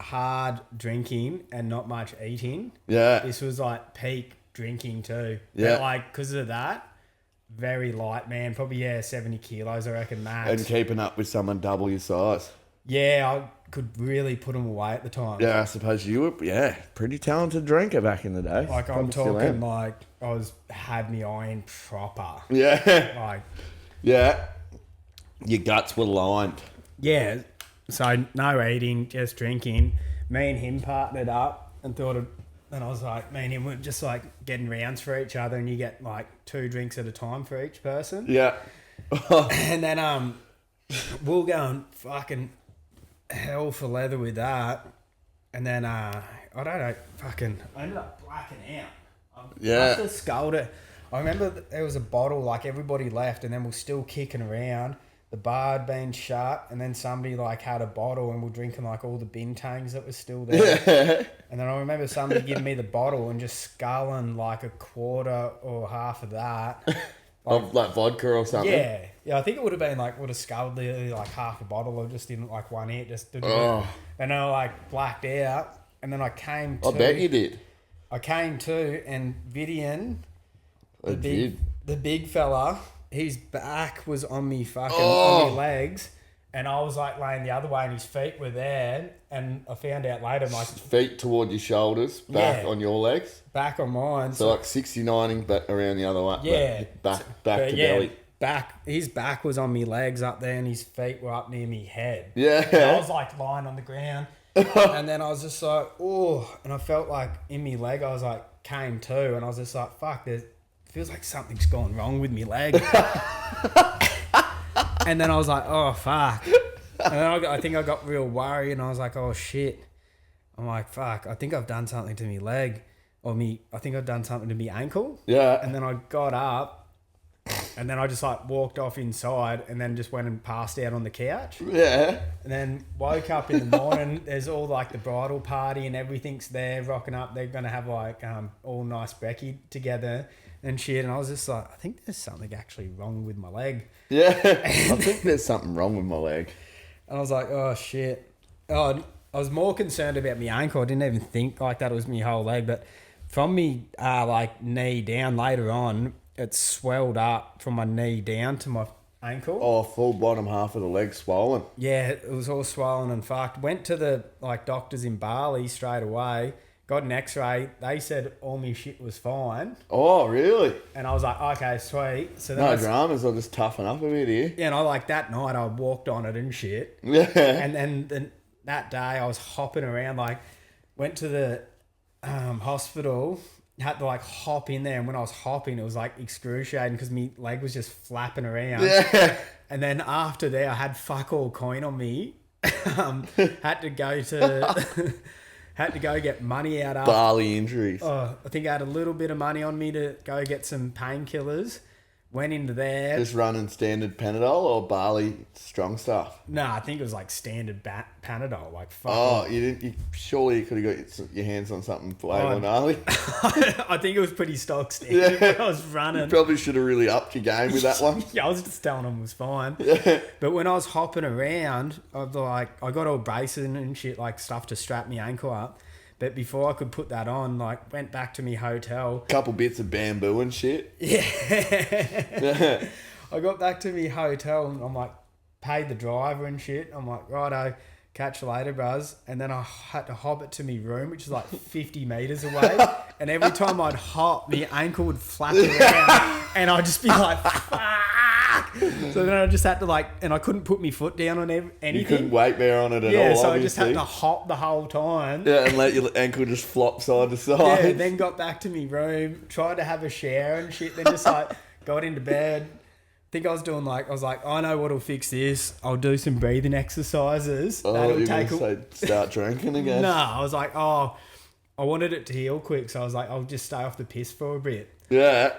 hard drinking and not much eating. Yeah. This was like peak drinking too. Yeah. But like because of that, very light man. Probably 70 kilos I reckon max. And keeping up with someone double your size. Yeah, I could really put them away at the time. Yeah, I suppose you were, pretty talented drinker back in the day. Like I'm Probably still talking am. like had me iron proper. Yeah. Like Yeah. Your guts were lined. Yeah, so no eating, just drinking. Me and him partnered up and and I was like, me and him were just like getting rounds for each other, and you get like 2 drinks at a time for each person. Yeah. And then we'll go and fucking hell for leather with that. And then I don't know, I ended up blacking out. Yeah. Must have sculled it. I remember there was a bottle, like everybody left, and then we're still kicking around. The bar had been shut, and then somebody like had a bottle, and we're drinking like all the bintangs that was still there. Yeah. And then I remember somebody giving me the bottle and just sculling like a quarter or half of that. Of like vodka or something. Yeah, I think it would have been like, would have sculled the like half a bottle. I just didn't like one hit, just did Oh. and then I like blacked out, and then I came to. I bet you did. I came to, and Vidian, I did. the big fella, his back was on me on my legs, and I was like laying the other way, and his feet were there, and I found out later my Feet toward your shoulders, back Yeah. on your legs. back on mine. So like 69ing back around the other way. Yeah. Back But to yeah, belly. his back was on me legs up there, and his feet were up near me head. Yeah. And I was like lying on the ground, and then I was just like, oh, and I felt like in me leg, I was like, came to, and I was just like, fuck, feels like something's gone wrong with me leg. And then I was like, oh, fuck. And then I think I got real worried, and I was like, oh, shit. I'm like, fuck, I think I've done something to me leg. I think I've done something to me ankle. Yeah. And then I got up, and then I just like walked off inside, and then just went and passed out on the couch. Yeah. And then woke up in the morning. There's all like the bridal party and everything's there rocking up. They're gonna have like all nice brekkie together and shit. And I was just like, I think there's something actually wrong with my leg. Yeah. I think there's something wrong with my leg. And I was like, oh shit. Oh, I was more concerned about my ankle. I didn't even think like that was my whole leg. But from me like knee down later on, it swelled up from my knee down to my ankle. Oh, full bottom half of the leg swollen. Yeah, it was all swollen and fucked. Went to the like doctors in Bali straight away. Got an X-ray. They said all my shit was fine, Oh, really? and I was like, okay, sweet. So then No dramas. I'll just toughen up a bit here. yeah, and I like that night I walked on it and shit. Yeah. And then that day I was hopping around, like went to the hospital, had to like hop in there, and when I was hopping it was like excruciating because my leg was just flapping around. Yeah. And then after there I had fuck all coin on me. Had to go get money out after. Barley injuries. I think I had a little bit of money on me to go get some painkillers. Went into there. Just running standard Panadol or barley strong stuff? No, I think it was like standard Panadol. Like fuck. Oh, you didn't. Surely you could have got your hands on something way more gnarly. I think it was pretty stock standard when I was running. You probably should have really upped your game with that one. Yeah, I was just telling them it was fine. Yeah. But when I was hopping around, I got all braces and shit, like stuff to strap my ankle up. But before I could put that on, like went back to my hotel. Couple bits of bamboo and shit. Yeah. Yeah. I got back to my hotel and I'm like, paid the driver and shit. I'm like, righto, catch you later, bros. And then I had to hop it to my room, which is like 50 metres away. And every time I'd hop, my ankle would flap around and I'd just be like, fuck. So then I just had to like, and I couldn't put my foot down on anything. You couldn't weight bear on it at all. Yeah, so obviously. I just had to hop the whole time. Yeah, and let your ankle just flop side to side. Yeah, then got back to my room, tried to have a shower and shit, then just like got into bed. I was like, I know what'll fix this. I'll do some breathing exercises. Oh, That'll you're take going to start drinking again? No, I was like, I wanted it to heal quick, so I was like, I'll just stay off the piss for a bit. Yeah.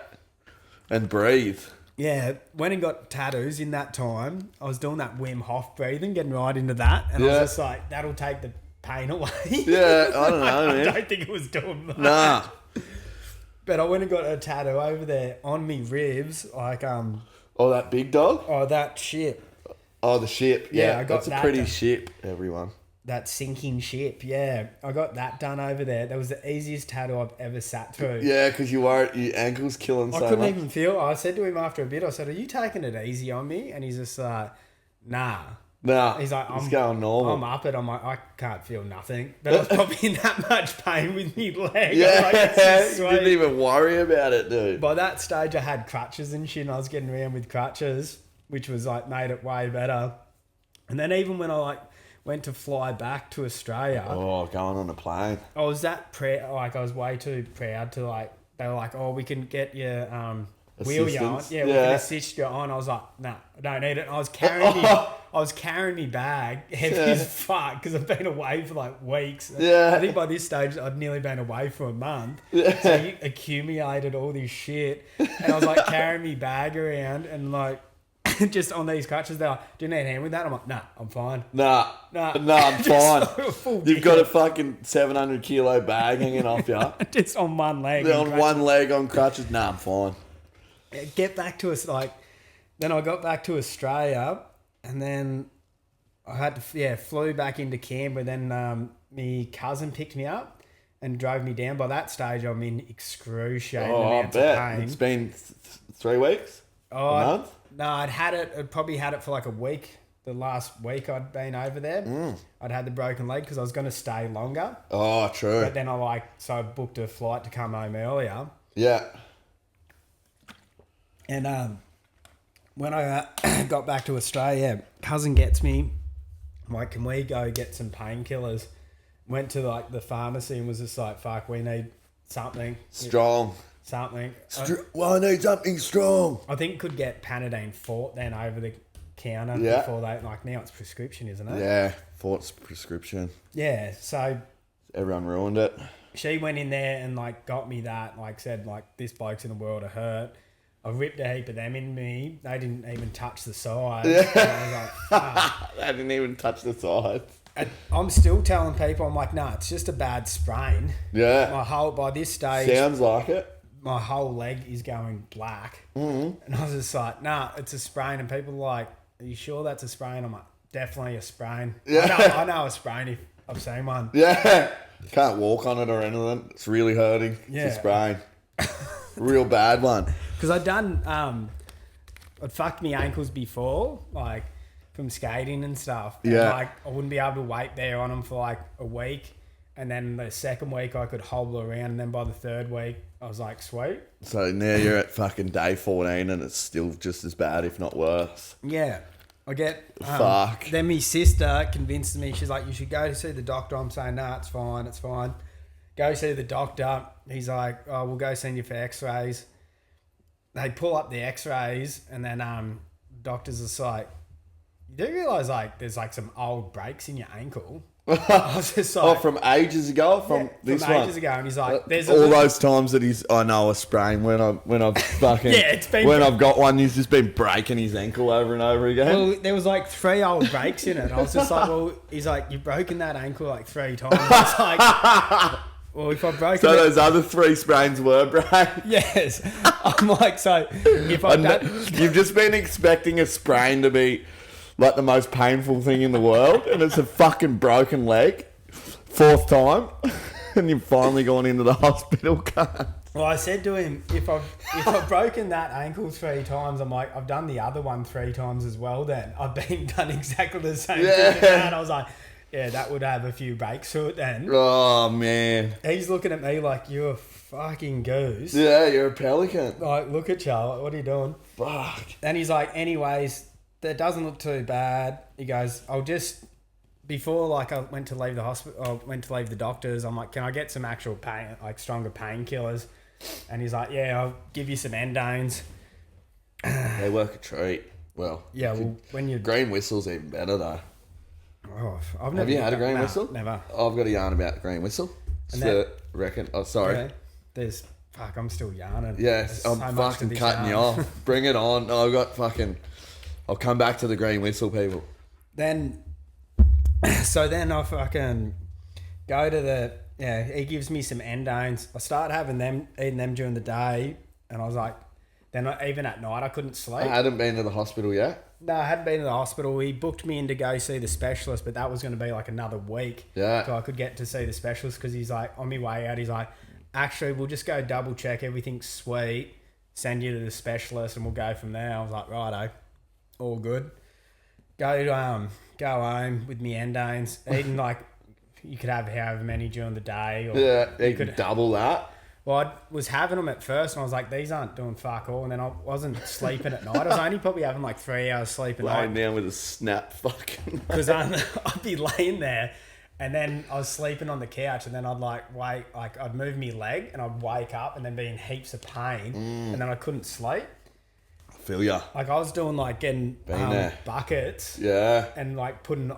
And breathe. Yeah, went and got tattoos in that time. I was doing that Wim Hof breathing, getting right into that. And I was just like, that'll take the pain away. Yeah, I don't know, man. I don't think it was doing that. Nah. But I went and got a tattoo over there on me ribs, like, Oh, that big dog? oh, that ship. Oh, the ship. Yeah, Yeah, I got that's a that pretty done. ship, everyone. That sinking ship, yeah. I got that done over there. That was the easiest tattoo I've ever sat through. Yeah, because your ankle's killing I so couldn't much. even feel. I said to him after a bit, I said, are you taking it easy on me? And he's just like, nah. Nah, He's like, it's going normal. I'm up it. I'm like, I can't feel nothing. But I was probably in that much pain with me leg. Yeah, I was like, this is you sweet. didn't even worry about it, dude. By that stage, I had crutches and shit, and I was getting around with crutches, which was like made it way better. And then even when I like went to fly back to Australia, Oh, going on a plane. I was I was way too proud to like. They were like, "Oh, we can get your wheel you on. Assistance? Yeah, we can assist you on." I was like, "Nah, I don't need it." And I was carrying me bag heavy as fuck because I've been away for like weeks. Yeah. I think by this stage I'd nearly been away for a month. Yeah. So you accumulated all this shit, and I was like carrying me bag around and like. Just on these crutches, they're like, "Do you need a hand with that?" I'm like, "Nah, I'm fine." Nah, I'm fine. You've got a fucking 700 kilo bag hanging off you. Just on one leg. On one leg on crutches. Nah, I'm fine. Get back to us like. Then I got back to Australia, and then I had to flew back into Canberra. Then my cousin picked me up and drove me down. By that stage, I'm in excruciating amounts of pain. It's been 3 weeks. A month. No, I'd probably had it for like a week. The last week I'd been over there. I'd had the broken leg because I was going to stay longer. Oh, true. But then I booked a flight to come home earlier. Yeah. And when I got back to Australia, cousin gets me. I'm like, "Can we go get some painkillers?" Went to like the pharmacy and was just like, "Fuck, we need something Strong. Something." I need something strong. I think could get Panadeine Fort then over the counter before they like now it's prescription, isn't it? Yeah, Fort's prescription. Yeah, so Everyone ruined it. she went in there and like got me that, like said like this bloke's in the world of hurt. I ripped a heap of them in me. They didn't even touch the side. Yeah. I was like, fuck. They didn't even touch the sides. And I'm still telling people, I'm like, "Nah, it's just a bad sprain." Yeah. By this stage, sounds like it. My whole leg is going black. Mm-hmm. And I was just like, "Nah, it's a sprain." And people are like, "Are you sure that's a sprain?" I'm like, "Definitely a sprain." Yeah. I know a sprain if I've seen one. Yeah. You can't walk on it or anything. It's really hurting. Yeah. It's a sprain. Real bad one. Because I'd fucked my ankles before, like from skating and stuff. And like I wouldn't be able to wait there on them for like a week. And then the second week I could hobble around. And then by the third week, I was like, sweet. So now you're at fucking day 14 and it's still just as bad, if not worse. Yeah. I get... Fuck. Then my sister convinced me. She's like, "You should go to see the doctor." I'm saying, "Nah, it's fine. It's fine." Go see the doctor. He's like, "Oh, we'll go send you for x-rays." They pull up the x-rays and then doctors are just like, "You do realise like there's like some old breaks in your ankle?" I was just like, from ages ago? From this one? Ages ago. And he's like, "There's all those times that I know a sprain when I've fucking... it's been... When I've got one, he's just been breaking his ankle over and over again. Well, there was like 3 old breaks in it. And I was just like, well, he's like, "You've broken that ankle like 3 times." I was like... Well, if I've broken so those other 3 sprains were break. Yes. I'm like, so if I've done... You've just been expecting a sprain to be like the most painful thing in the world, and it's a fucking broken leg. 4th time. And you've finally gone into the hospital, cunt. Well, I said to him, if I've broken that ankle 3 times, I'm like, I've done the other one 3 times as well then. I've done exactly the same thing. And I was like... Yeah, that would have a few breaks to it then. Oh, man. He's looking at me like, "You're a fucking goose." Yeah, you're a pelican. Like, look at you. Like, what are you doing? Fuck. And he's like, "Anyways, that doesn't look too bad." He goes, "I'll just..." Before, like, I went to leave the hospital, I went to leave the doctors, I'm like, "Can I get some actual pain, like stronger painkillers?" And he's like, "Yeah, I'll give you some endones." They work a treat. Well, yeah, well, when you... Green Whistle's even better, though. Oh, I've never... Have you had a green whistle? Never. I've got a yarn about green whistle. Oh, sorry. Yeah, there's... Fuck, I'm still yarning. Yes, I'm so fucking cutting you off. Bring it on. I've got fucking... I'll come back to the green whistle, people. Then... So then I fucking go to the... Yeah, he gives me some endones. I start having them, eating them during the day. And I was like... Then even at night, I couldn't sleep. I hadn't been to the hospital yet. No, I hadn't been to the hospital. He booked me in to go see the specialist, but that was going to be like another week. Yeah. So I could get to see the specialist because he's like, on my way out, he's like, "Actually, we'll just go double check. Everything's sweet. Send you to the specialist and we'll go from there." I was like, "Righto. All good." Go home with me endones. Eating like, you could have however many during the day. Or yeah, you could double that. Well, I was having them at first, and I was like, these aren't doing fuck all. And then I wasn't sleeping at night. I was only probably having like 3 hours sleep a Lying night. down with a snap fucking. Because I'd be laying there, and then I was sleeping on the couch, and then I'd I'd move my leg, and I'd wake up, and then be in heaps of pain, and then I couldn't sleep. Feel ya. Like I was doing like getting there. buckets. Yeah. And like putting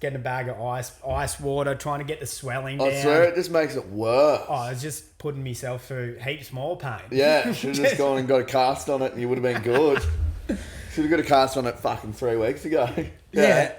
getting a bag of ice water, trying to get the swelling down. I swear it just makes it worse. Oh, I was just putting myself through heaps more pain. Yeah, should have just gone and got a cast on it and you would have been good. Should have got a cast on it fucking 3 weeks ago. Yeah.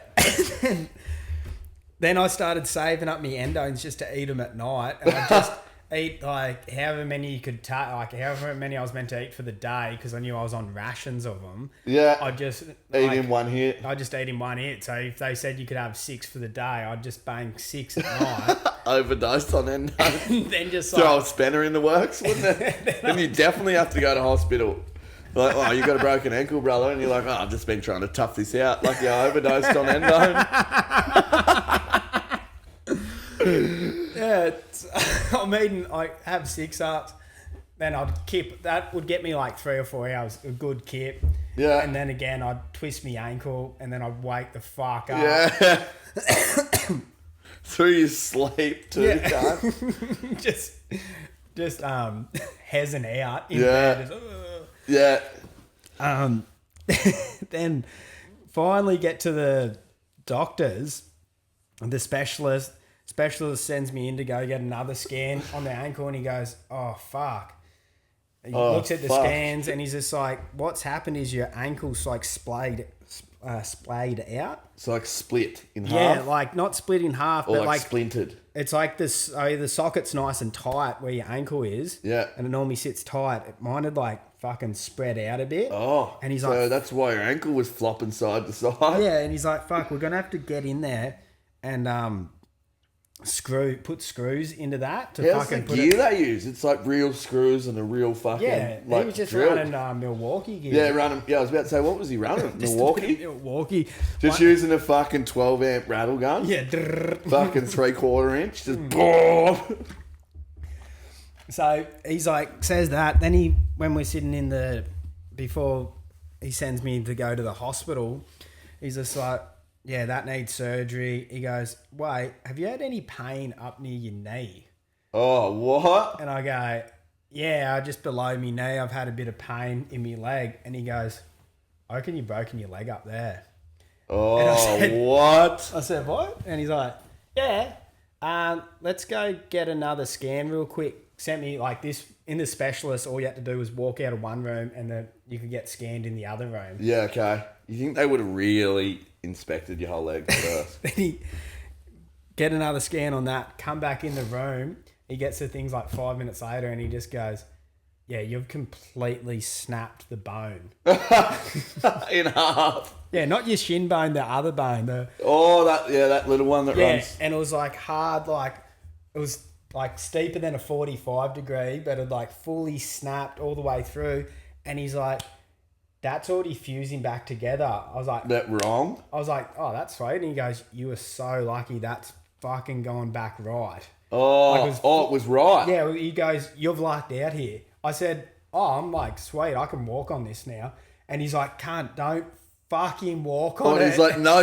Then I started saving up my endos just to eat them at night. And I just eat like however many you could take, like however many I was meant to eat for the day because I knew I was on rations of them. Yeah. I just Eat in one hit. I just ate in one hit. So if they said you could have 6 for the day, I'd just bang 6 at night. Overdosed on endo. Then just Throw a like, spanner in the works, wouldn't it? Then you definitely have to go to hospital. Like, oh, you got a broken ankle, brother, and you're like, oh, I've just been trying to tough this out. Like, I overdosed on endo. yeah, I'm eating. I have 6 ups, then I'd kip. That would get me like 3 or 4 hours. A good kip. Yeah. And then again, I'd twist my ankle, and then I'd wake the fuck up. Yeah. Through your sleep too, Yeah. cunt. just hezzing out in Yeah. bed. Yeah. Then finally get to the doctors. The specialist sends me in to go get another scan on the ankle, and he goes, "Oh fuck." He looks at the scans, and he's just like, "What's happened is your ankle's like splayed out." It's like split in Yeah, half. like not split in half, Or but like splintered. it's like this. The socket's nice and tight where your ankle is. Yeah. and it normally sits tight. Mine had like fucking spread out a bit. Oh. and he's so like, that's why your ankle was flopping side to side. yeah, and he's like, "Fuck, we're gonna have to get in there and put screws into that to How's the fucking put gear it." they use? It's like real screws and a real fucking Yeah, like he was just drill. running Milwaukee gear. Yeah, running. Yeah, I was about to say, what was he running? Just Milwaukee? Milwaukee. Just using a fucking 12 amp rattle gun? Yeah. Fucking 3/4 inch. Just boom. So he's like, says that. Then when we're sitting before he sends me to go to the hospital, he's just like, "Yeah, that needs surgery." He goes, "Wait, have you had any pain up near your knee?" Oh, what? And I go, "Yeah, just below me knee. I've had a bit of pain in my leg." And he goes, "I reckon you've broken your leg up there." Oh, said- what? I said, "What?" And he's like, "Yeah, let's go get another scan real quick." Sent me like this in the specialist. All you had to do was walk out of one room, and then you could get scanned in the other room. Yeah, okay. You think they would have really inspected your whole leg first? Then he get another scan on that. Come back in the room. He gets to things like 5 minutes later, and he just goes, "Yeah, you've completely snapped the bone." In half. Yeah, not your shin bone, the other bone. Oh, that little one that Yeah, runs. and it was like hard, like it was like steeper than a 45 degree, but it like fully snapped all the way through. And he's like, "That's already fusing back together." I was like, That wrong? "Oh, that's sweet." And he goes, "You were so lucky. That's fucking going back right." Oh, Like it was right. Yeah, he goes, "You've lucked out here." I said, "Oh, I'm like, sweet, I can walk on this now." And he's like, don't fucking walk on Oh, it. he's like, no.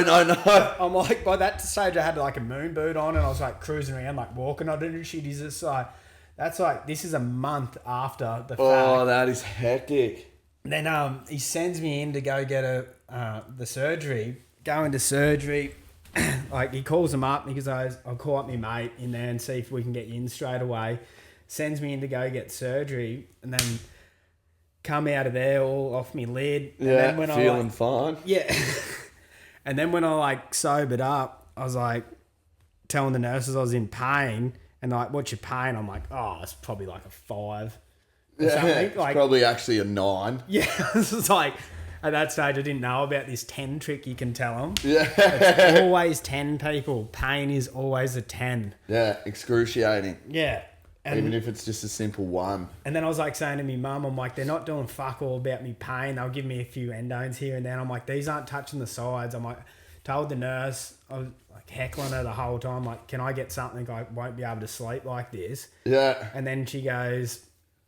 I'm like, by that stage, I had like a moon boot on, and I was like cruising around, like walking on it and shit. He's just like, that's like, this is a month after the Oh, fact. that is hectic. Then he sends me in to go get the surgery. Go into surgery. Like he calls him up. And he goes, "I'll call up my mate in there and see if we can get you in straight away." Sends me in to go get surgery, and then come out of there all off me lid. And Yeah, then when feeling fine. yeah. And then when I like sobered up, I was like telling the nurses I was in pain, and like, "What's your pain?" I'm like, "Oh, it's probably like a 5." Or Yeah, something. it's Like, probably actually a 9. yeah, this was like, at that stage, I didn't know about this 10 trick you can tell them. Yeah. Always 10 people. Pain is always a 10. Yeah, excruciating. Yeah. Even And, if it's just a simple 1. and then I was like saying to me mum, I'm like, they're not doing fuck all about me pain. They'll give me a few endones here and then. I'm like, these aren't touching the sides. I'm like, Told the nurse, I was like heckling her the whole time, like, can I get something? I won't be able to sleep like this. Yeah. And then she goes,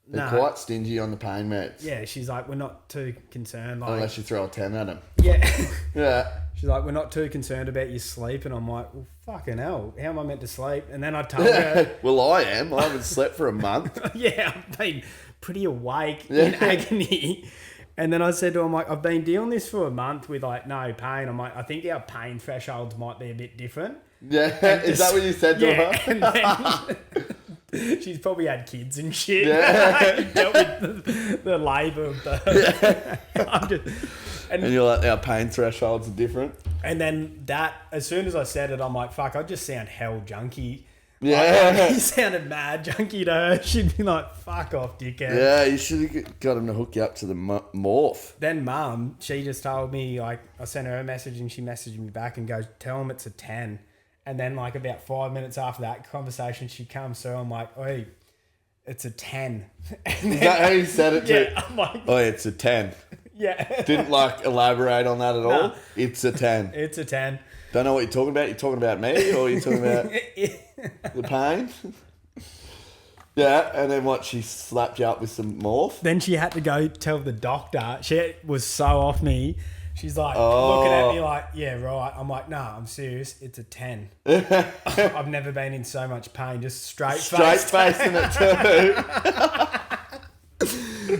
They're no. quite stingy on the pain meds. Yeah, she's like, we're not too concerned. Like, Unless you throw a 10 at them. yeah. Yeah. She's like, we're not too concerned about your sleep. And I'm like, well, fucking hell, how am I meant to sleep? And then I told her, Well, I am. I haven't slept for a month. yeah, I've been pretty awake in agony. And then I said to him, like, I've been dealing this for a month with like no pain. I'm like, I think our pain thresholds might be a bit different. Yeah. Is that what you said to her? And then she's probably had kids and shit. Yeah. Dealt with the labour of the. I'm just, And you're like, our pain thresholds are different. and then that, as soon as I said it, I'm like, fuck, I just sound hell junky. Yeah. Like, he sounded mad junky to her. She'd be like, fuck off, dickhead. Yeah, you should have got him to hook you up to the morph. Then mum, she just told me, like, I sent her a message and she messaged me back and goes, tell him it's a 10. And then, like, about 5 minutes after that conversation, she comes through. I'm like, oi, it's a 10. And Is that how you said it to? yeah, I'm like, Oh, it's a 10. yeah. Didn't like elaborate on that at all. No. It's a 10. It's a 10. Don't know what you're talking about. You're talking about me or you're talking about the pain? Yeah, and then what? She slapped you up with some morph? Then she had to go tell the doctor. She was so off me. She's like Oh. looking at me like, yeah, right. I'm like, nah, I'm serious. It's a 10. I've never been in so much pain. Just straight face. facing it too.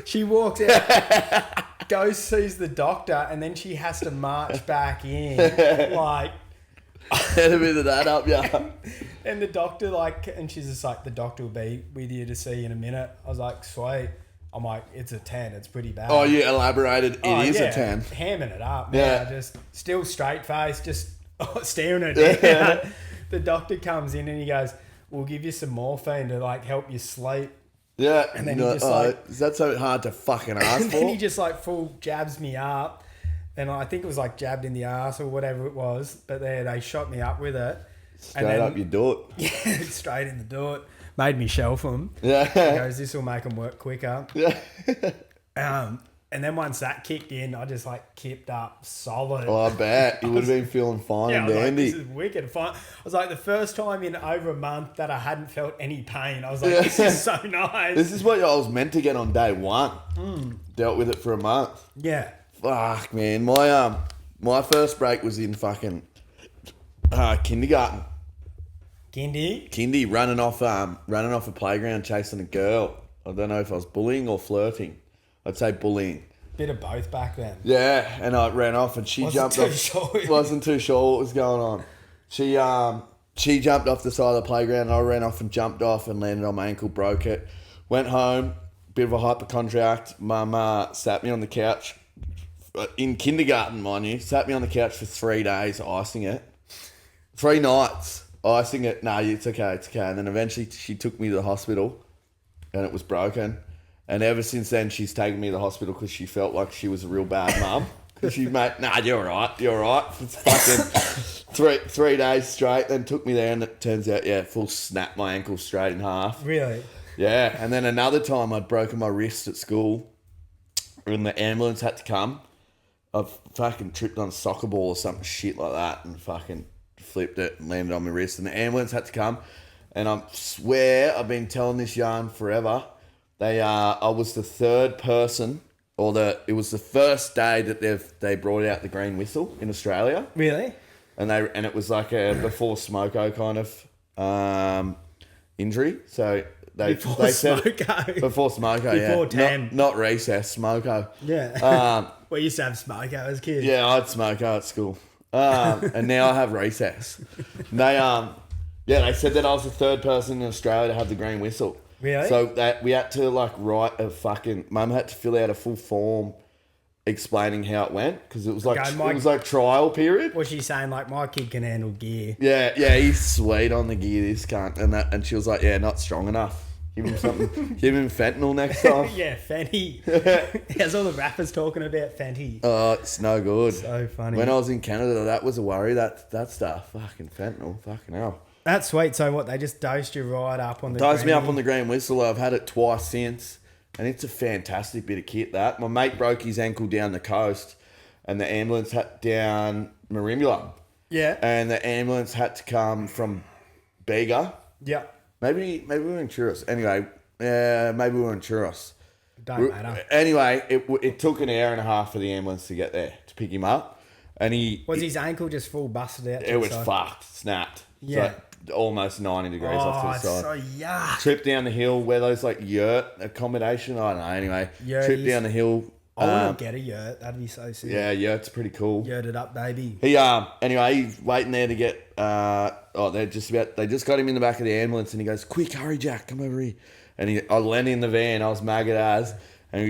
She walks out, goes, sees the doctor, and then she has to march back in. Like, Had a bit of that up, yeah. and the doctor, like, and she's just like, the doctor will be with you to see you in a minute. I was like, sweet. I'm like, it's a 10. It's pretty bad. Oh, you elaborated. It is yeah, a 10. Hamming it up. Yeah. Yeah. Just still straight face, just staring at it down. The doctor comes in and he goes, we'll give you some morphine to like help you sleep. Yeah. And then You're he just like, like- is that so hard to fucking ask And then he for? just like full jabs me up. And I think it was like jabbed in the ass or whatever it was. But there, they shot me up with it. Straight up, you do it. Yeah, straight in the door. Made me shelf them. He Yeah. goes, this will make them work quicker. Yeah. And then once that kicked in, I just like kipped up solid. Oh, I bet. You would have been feeling fine Yeah, I and was like, dandy. this is wicked fun. I was like, the first time in over a month that I hadn't felt any pain. I was like, this is so nice. This is what I was meant to get on day one. Dealt with it for a month. Yeah. Fuck, man. My first break was in fucking kindergarten. Kindy. Running off a playground chasing a girl. I don't know if I was bullying or flirting. I'd say bullying. Bit of both back then. Yeah, and I ran off and she Wasn't jumped too off. sure. Wasn't too sure what was going on. She jumped off the side of the playground and I ran off and jumped off and landed on my ankle, broke it. Went home, bit of a hypochondriac. Mum sat me on the couch in kindergarten, mind you. Sat me on the couch for 3 days, icing it. 3 nights, icing it. No, it's okay. And then eventually she took me to the hospital and it was broken. And ever since then, she's taken me to the hospital because she felt like she was a real bad mum. Because she's mate, nah, you're all right. It's fucking 3 days straight. Then took me there and it turns out, yeah, full snapped my ankle straight in half. Really? Yeah, and then another time I'd broken my wrist at school and the ambulance had to come. I fucking tripped on a soccer ball or something shit like that and fucking flipped it and landed on my wrist. And the ambulance had to come. And I swear I've been telling this yarn forever. I was the third person, it was the first day that they brought out the green whistle in Australia. Really? And it was like a before smoko kind of injury. So Before they said smoko. before smoko, Before yeah, 10. not recess, smoko. Yeah. We used to have smoko as kids. Yeah, I had smoko at school, and now I have recess. And they said that I was the third person in Australia to have the green whistle. Really? So that we had to like write Mum had to fill out a full form explaining how it went because it was like Okay, it was like trial period. Was she saying like my kid can handle gear? Yeah, he's sweet on the gear, this cunt, and she was like, yeah, not strong enough. Give him something. Give him fentanyl next time. Yeah, Fenty. There's all the rappers talking about Fenty. Oh, it's no good. So funny. When I was in Canada, that was a worry. That stuff, fucking fentanyl, fucking hell. That's sweet. So what? They just dosed you right up on the. Dosed me up green- on the green whistle. I've had it twice since, and it's a fantastic bit of kit. That my mate broke his ankle down the coast, and the ambulance had down Merimbula, Yeah. And the ambulance had to come from Bega. Yeah. Maybe we were in Churros. Anyway, maybe we were in Churros. Don't matter. Anyway, it took an hour and a half for the ambulance to get there to pick him up. And Was his ankle just full busted out? It was fucked, snapped. Yeah. So almost 90 degrees off to the it's side. so yuck. Tripped down the hill where those like yurt accommodation. I don't know. Anyway, tripped down the hill. I want to get a yurt. That'd be so sick. Yeah, yurt's pretty cool. Yurted up, baby. He anyway, he's waiting there to get. They just got him in the back of the ambulance, and he goes, "Quick, hurry, Jack, come over here." And I leaned in the van. I was maggot as. And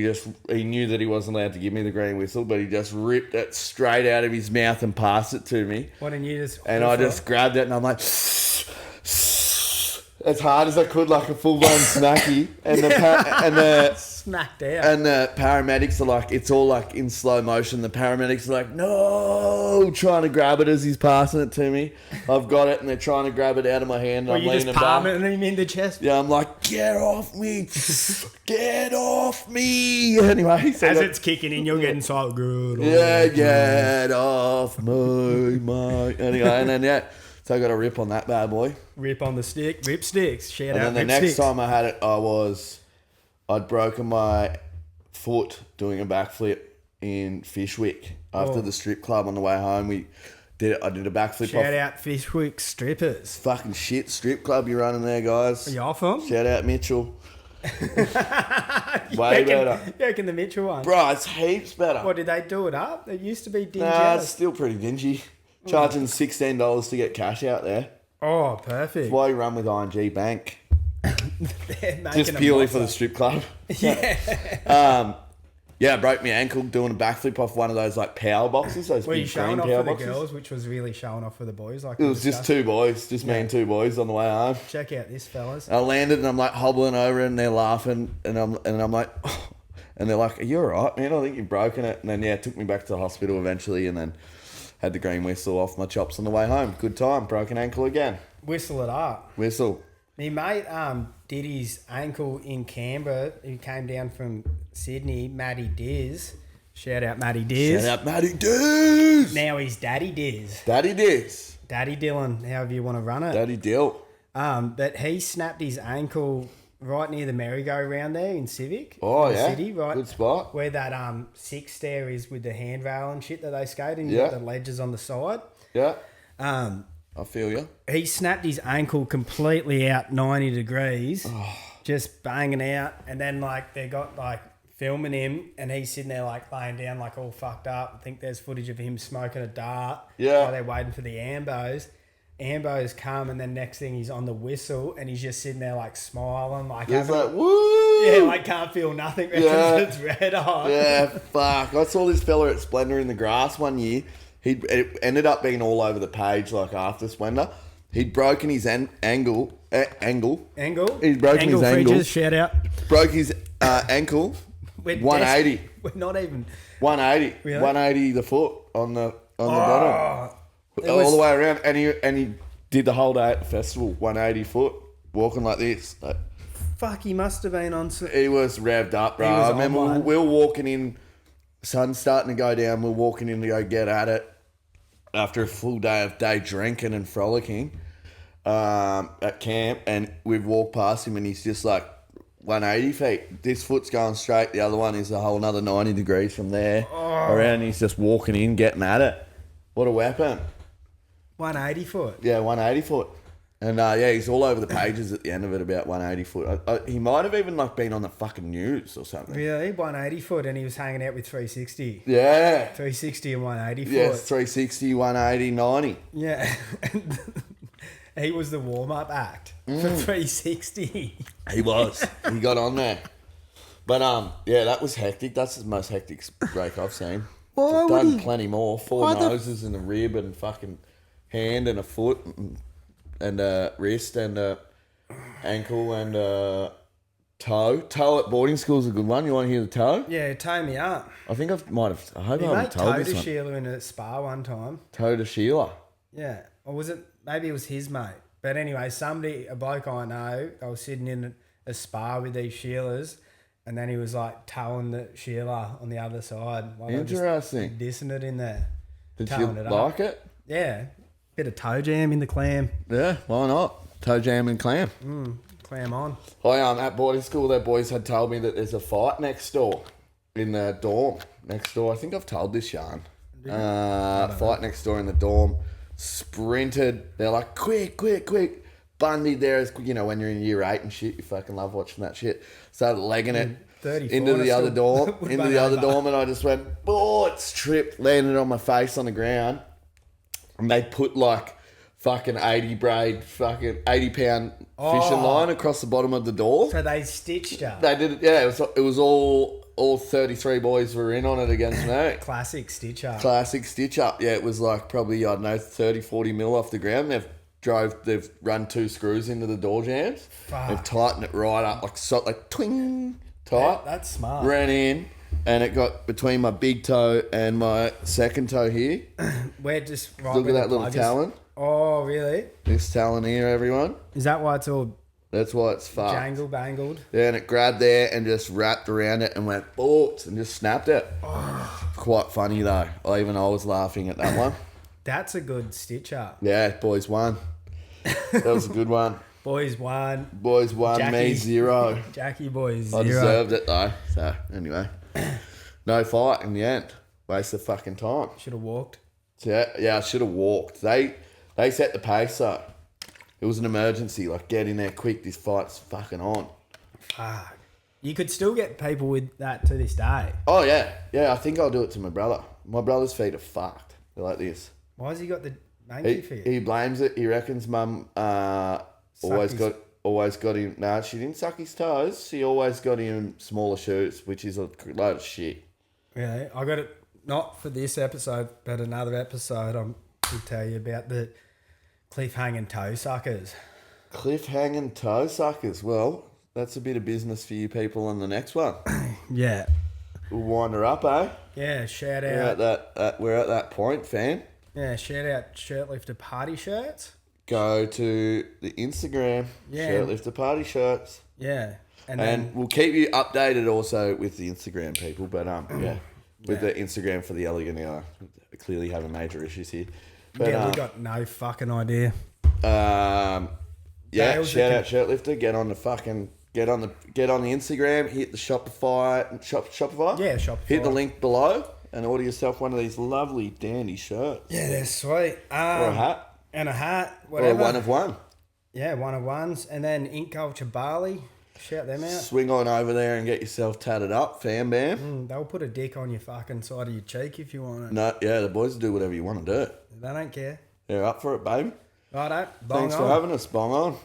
he knew that he wasn't allowed to give me the green whistle, but he just ripped it straight out of his mouth and passed it to me. Why didn't you just... And I just grabbed it and I'm like, as hard as I could, like a full-blown snacky. And the smacked out. And the paramedics are like, it's all like in slow motion. The paramedics are like, no, trying to grab it as he's passing it to me. I've got it, and they're trying to grab it out of my hand. Well, I'm you leaning just back. palming him in the chest. Yeah, I'm like, get off me, get off me. Anyway, so as it's kicking in, you're getting so good. Yeah, get off me, mate. Anyway, and then so I got a rip on that bad boy. Rip on the stick, rip sticks. Shout out, and then the rip next sticks. time I had it, I'd broken my foot doing a backflip in Fishwick after the strip club on the way home. I did a backflip. Shout out Fishwick strippers. Fucking shit strip club you're running there, guys. Are you off them? Shout out Mitchell. Way better. You reckon the Mitchell one? Bro, it's heaps better. What, did they do it up? It used to be dingy. Nah, it's still pretty dingy. Charging $16 to get cash out there. Oh, perfect. That's why you run with ING Bank. They're making Just a purely monster. for the strip club. Yeah. I broke my ankle doing a backflip off one of those like power boxes. Those Were you big showing green off power for the boxes. girls, which was really showing off for the boys? Like It was just two boys, just me and two boys on the way home. Check out this, fellas. I landed and I'm like hobbling over and they're laughing and I'm like, oh. And they're like, "Are you alright, man? I think you've broken it." And then it took me back to the hospital eventually, and then had the green whistle off my chops on the way home. Good time, broken ankle again. Whistle it up. Whistle. My mate did his ankle in Canberra. He came down from Sydney, Matty Diz. Shout out Matty Diz. Shout out Matty Diz. Now he's Daddy Diz. Daddy Diz. Daddy Dylan, however you want to run it. Daddy Dill. But he snapped his ankle right near the merry-go-round there in Civic. Oh, in the yeah. City, right? Good spot. Where that six stair is with the handrail and shit that they skate and Yeah. the ledges on the side. Yeah. Um, I feel you. he snapped his ankle completely out 90 degrees, just banging out. And then, like, they got, like, filming him, and he's sitting there, like, laying down, like, all fucked up. I think there's footage of him smoking a dart Yeah. while they're waiting for the ambos. Ambos come, and then next thing he's on the whistle, and he's just sitting there, like, smiling, like, It's having, like, woo! yeah, like, can't feel nothing. Yeah. It's red hot. Yeah, fuck. I saw this fella at Splendor in the Grass one year. It ended up being all over the page, like, after Splendor. He'd broken his angle. Angle. He's broken his ankle. Fridges, shout out. Broke his ankle. We're 180. We're not even... 180. Really? 180 the foot on the bottom. It All was- the way around. And he did the whole day at the festival. 180 foot. Walking like this. Like, Fuck, he must have been on... he was revved up, bro. He was I on remember one. we were walking in. Sun's starting to go down. We're walking in to go get at it. After a full day of day drinking and frolicking at camp, and we've walked past him and he's just like 180 feet. This foot's going straight, the other one is a whole another 90 degrees from there around. He's just walking in, getting at it. What a weapon. 180 foot. Yeah, 180 foot. And he's all over the pages at the end of it about 180 foot. He might have even like been on the fucking news or something. Really? 180 foot, and he was hanging out with 360. Yeah. 360 and 180 foot. Yes, 360, 180, 90. Yeah. He was the warm-up act for 360. He was. He got on there. But that was hectic. That's the most hectic break I've seen. Why I've would done he- plenty more. Four why the- noses and a rib and fucking hand and a foot and a wrist and a ankle and a toe. Toe at boarding school is a good one. You want to hear the toe? Yeah, tie me up. I think I hope He I made haven't told toe this to one. Sheila in a spa one time. Toe to Sheila. Yeah. Or was it... Maybe it was his mate. But anyway, a bloke I know, I was sitting in a spa with these Sheilas, and then he was like towing the Sheila on the other side. While they were just Interesting. dissing it in there. Did she Towing it up. like it? Yeah. Bit of toe jam in the clam. Yeah, why not? Toe jam and clam. Clam on. At boarding school, their boys had told me that there's a fight next door in the dorm. Next door, I think I've told this yarn. Fight next door in the dorm. Sprinted. They're like, quick. Bundy there is, you know, when you're in year 8 and shit, you fucking love watching that shit. Started legging it 34 into the other dorm. would Into run the other over. dorm, and I just went, it's tripped. Landed on my face on the ground. And they put like fucking 80 braid, fucking 80 pound fishing line across the bottom of the door. So they stitched her. They did it, yeah. It was all 33 boys were in on it against me. Classic stitch up. Classic stitch up. Yeah, it was like probably, I don't know, 30, 40 mil off the ground. They've run 2 screws into the door jams. Fuck. They've tightened it right up, like twing, tight. That's smart. Ran in, and it got between my big toe and my second toe here. We're just right Look where at the that little plug is. talon. Oh, really? This talon here, everyone. Is that why it's all That's why it's fucked. jangle bangled? Yeah, and it grabbed there and just wrapped around it and went, and just snapped it. Quite funny, though. I was laughing at that one. That's a good stitch up. Yeah, boys won. That was a good one. Boys won. Boys won, me Jackie. 0. Jackie boys I 0. deserved it, though. So, anyway. No fight in the end. Waste of fucking time. Should have walked. So, yeah, I should have walked. They set the pace, though. It was an emergency. Like, get in there quick. This fight's fucking on. Fuck. You could still get people with that to this day. Oh, yeah. Yeah, I think I'll do it to my brother. My brother's feet are fucked. They're like this. Why has he got the manky for you? He blames it. He reckons mum always his- got him. Nah, she didn't suck his toes. She always got him smaller shoes, which is a load of shit. Really? I got it not for this episode, but another episode. I'll tell you about the cliff hanging toe suckers. Cliff hanging toe suckers. Well, that's a bit of business for you people on the next one. Yeah. We'll wind her up, eh? Yeah. Shout We're out. at we're at that point, fan. Yeah. Shout out Shirtlifter party shirts. Go to the Instagram. Yeah. Shirtlifter party shirts. Yeah. And And then we'll keep you updated also with the Instagram people, but yeah, with the Instagram for the Elegant Hour, clearly having major issues here. But yeah, we got no fucking idea. yeah, Dale's shout a out Shirtlifter. Get on the Instagram. Hit the Shopify. Shopify. Yeah, Shopify. Hit the link below and order yourself one of these lovely dandy shirts Yeah, they're sweet. or a hat And a hat, or whatever. a one of one. Yeah, one of ones. And then Ink Culture Barley. Shout them out. Swing on over there and get yourself tatted up, fam bam. They'll put a dick on your fucking side of your cheek if you want it. No, yeah, the boys will do whatever you want to do. They don't care. They're up for it, baby. Righto. Bong Thanks on. for having us. Bong on.